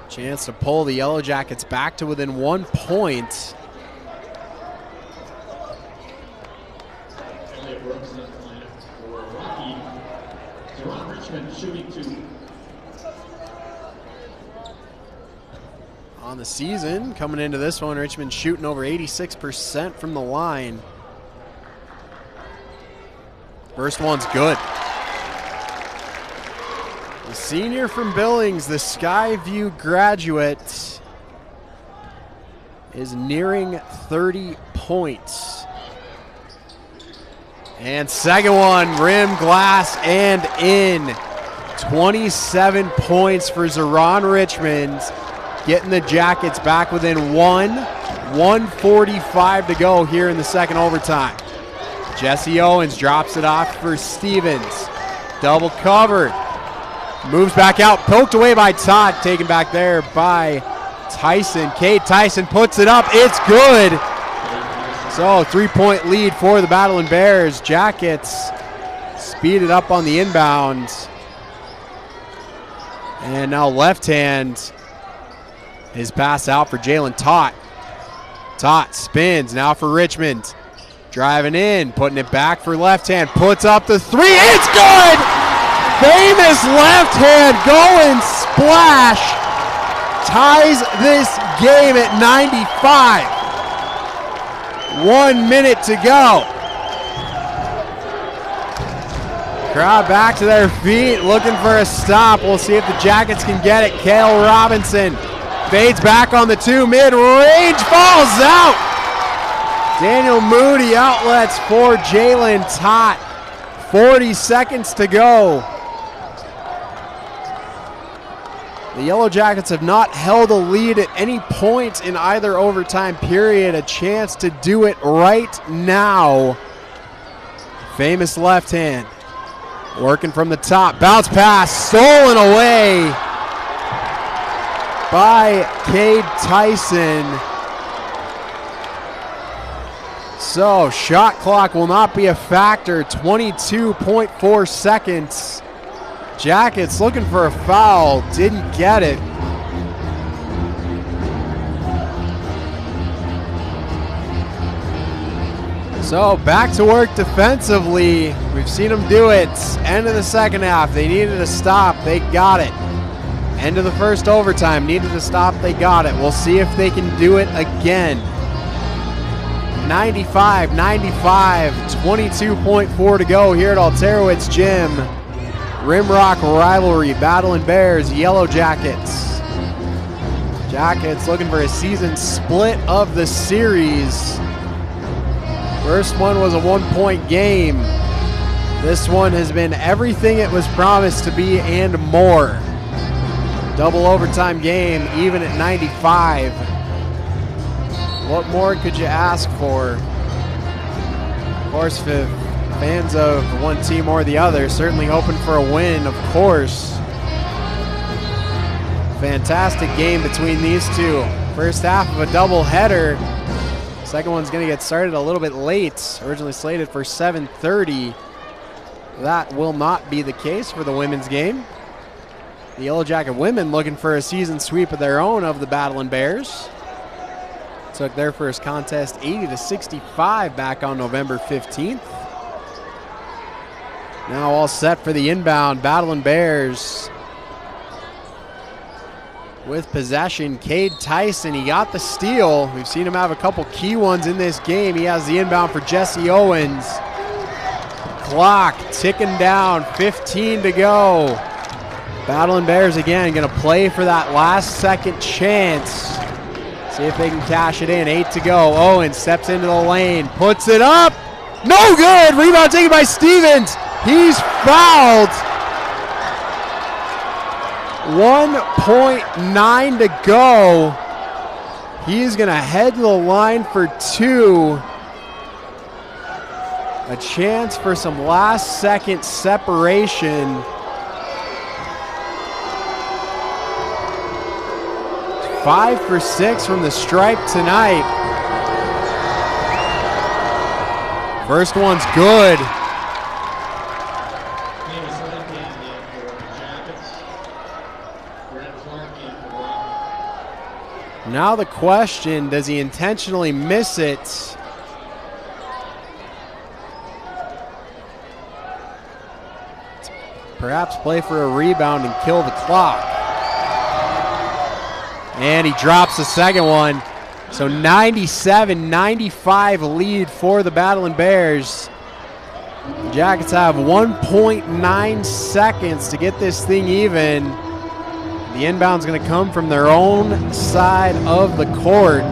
Chance to pull the Yellow Jackets back to within 1 point. On the season, coming into this one, Richmond shooting over 86% from the line. First one's good. The senior from Billings, the Skyview graduate, is nearing 30 points. And second one, rim, glass, and in. 27 points for Zeron Richmond, getting the Jackets back within 1:45 to go here in the second overtime. Jesse Owens drops it off for Stevens. Double covered. Moves back out, poked away by Todd, taken back there by Tyson. Cade Tyson puts it up, it's good. So 3-point lead for the Madeline Bears. Jackets speed it up on the inbound. And now left hand. His pass out for Jalen Tott. Tott spins now for Richmond. Driving in, putting it back for left hand. Puts up the three, it's good! Famous left hand going splash. Ties this game at 95. 1 minute to go. Crowd back to their feet, looking for a stop. We'll see if the Jackets can get it. Cale Robinson fades back on the two, mid-range, falls out. Daniel Moody outlets for Jalen Tott. 40 seconds to go. The Yellow Jackets have not held a lead at any point in either overtime period. A chance to do it right now. Famous left hand. Working from the top. Bounce pass. Stolen away by Cade Tyson. So shot clock will not be a factor. 22.4 seconds. Jackets looking for a foul, didn't get it. So back to work defensively. We've seen them do it. End of the second half, they needed to stop, they got it. End of the first overtime, needed to stop, they got it. We'll see if they can do it again. 95-95, 22.4 to go here at Alterowitz Gym. Rimrock rivalry, Battling Bears, Yellow Jackets. Jackets looking for a season split of the series. First one was a 1-point game. This one has been everything it was promised to be and more. Double overtime game, even at 95. What more could you ask for? Of course, for fans of one team or the other, certainly hoping for a win, of course. Fantastic game between these two. First half of a doubleheader. Second one's going to get started a little bit late, originally slated for 7:30. That will not be the case for the women's game. The Yellow Jacket women looking for a season sweep of their own of the Battling Bears. Took their first contest 80-65 back on November 15th. Now all set for the inbound. Battling Bears with possession. Cade Tyson, he got the steal. We've seen him have a couple key ones in this game. He has the inbound for Jesse Owens. Clock ticking down, 15 to go. Battling Bears again going to play for that last second chance. See if they can cash it in. 8 to go. Owens steps into the lane, puts it up. No good. Rebound taken by Stevens. He's fouled. 1.9 to go. He's going to head to the line for 2. A chance for some last second separation. 5 for 6 from the stripe tonight. First one's good. Now the question, does he intentionally miss it? Perhaps play for a rebound and kill the clock. And he drops the second one. So 97-95 lead for the Battling Bears. The Jackets have 1.9 seconds to get this thing even. The inbound's going to come from their own side of the court.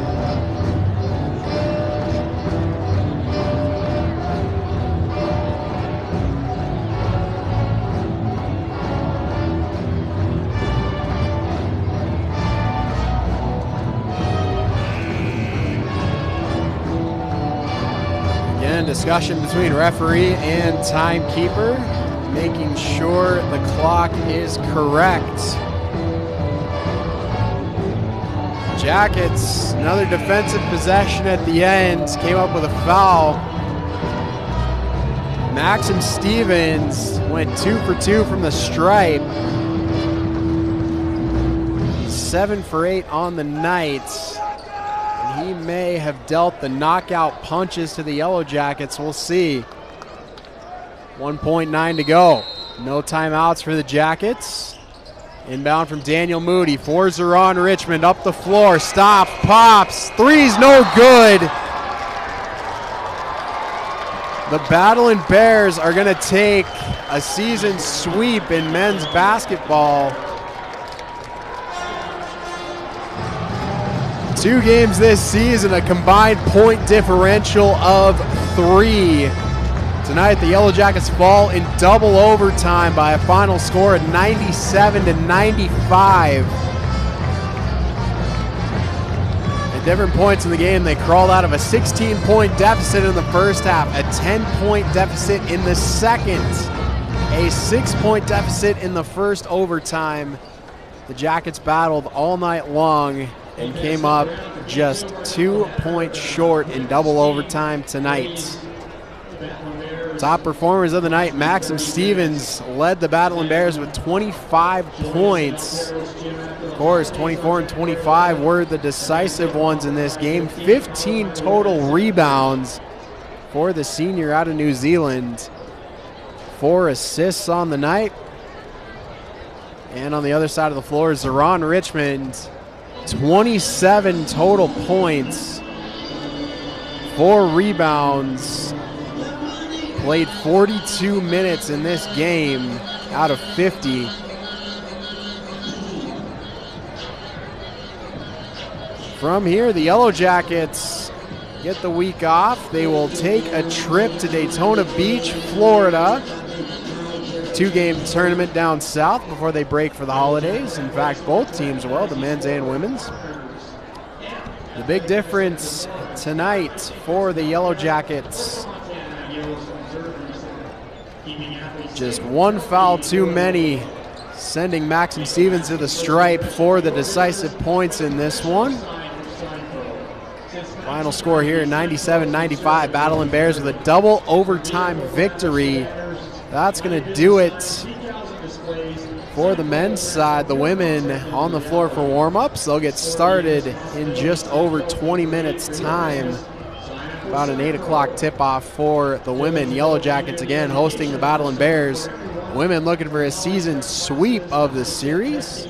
Discussion between referee and timekeeper, making sure the clock is correct. Jackets, another defensive possession at the end, came up with a foul. Maxim Stevens went 2 for 2 from the stripe. 7 for 8 on the night. He may have dealt the knockout punches to the Yellow Jackets. We'll see. 1.9 to go. No timeouts for the Jackets. Inbound from Daniel Moody for Zeron Richmond. Up the floor. Stop. Pops. Three's no good. The Battling Bears are going to take a season sweep in men's basketball. 2 games this season, a combined point differential of 3. Tonight, the Yellow Jackets fall in double overtime by a final score of 97-95. At different points in the game, they crawled out of a 16-point deficit in the first half, a 10-point deficit in the second, a 6-point deficit in the first overtime. The Jackets battled all night long and came up just 2 points short in double overtime tonight. Top performers of the night, Maxim Stevens led the Battling Bears with 25 points. Of course, 24 and 25 were the decisive ones in this game. 15 total rebounds for the senior out of New Zealand. 4 assists on the night. And on the other side of the floor, Zeron Richmond, 27 total points, 4 rebounds, played 42 minutes in this game out of 50. From here, the Yellow Jackets get the week off. They will take a trip to Daytona Beach, Florida, two-game tournament down south before they break for the holidays. In fact, both teams will, the men's and women's. The big difference tonight for the Yellow Jackets, just one foul too many, sending Maxim Stevens to the stripe for the decisive points in this one. Final score here, 97-95. Battling Bears with a double overtime victory. That's going to do it for the men's side. The women on the floor for warm-ups. They'll get started in just over 20 minutes time. About an 8 o'clock tip-off for the women. Yellow Jackets again hosting the Battling Bears. Women looking for a season sweep of the series.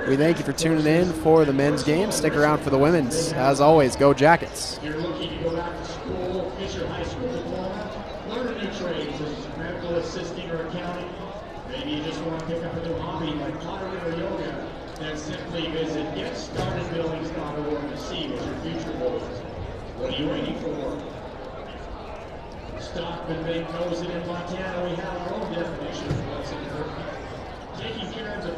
We thank you for tuning in for the men's game. Stick around for the women's. As always, go Jackets. You're looking to go back to school, get your high school diploma, learn a new trade, such as medical assisting or accounting. Maybe you just want to pick up a new hobby like pottery or yoga. Then simply visit getstartedbillings.org to see what your future holds. What are you waiting for? Stockman Bank knows that in Montana we have our own definition of what's important. Taking care of the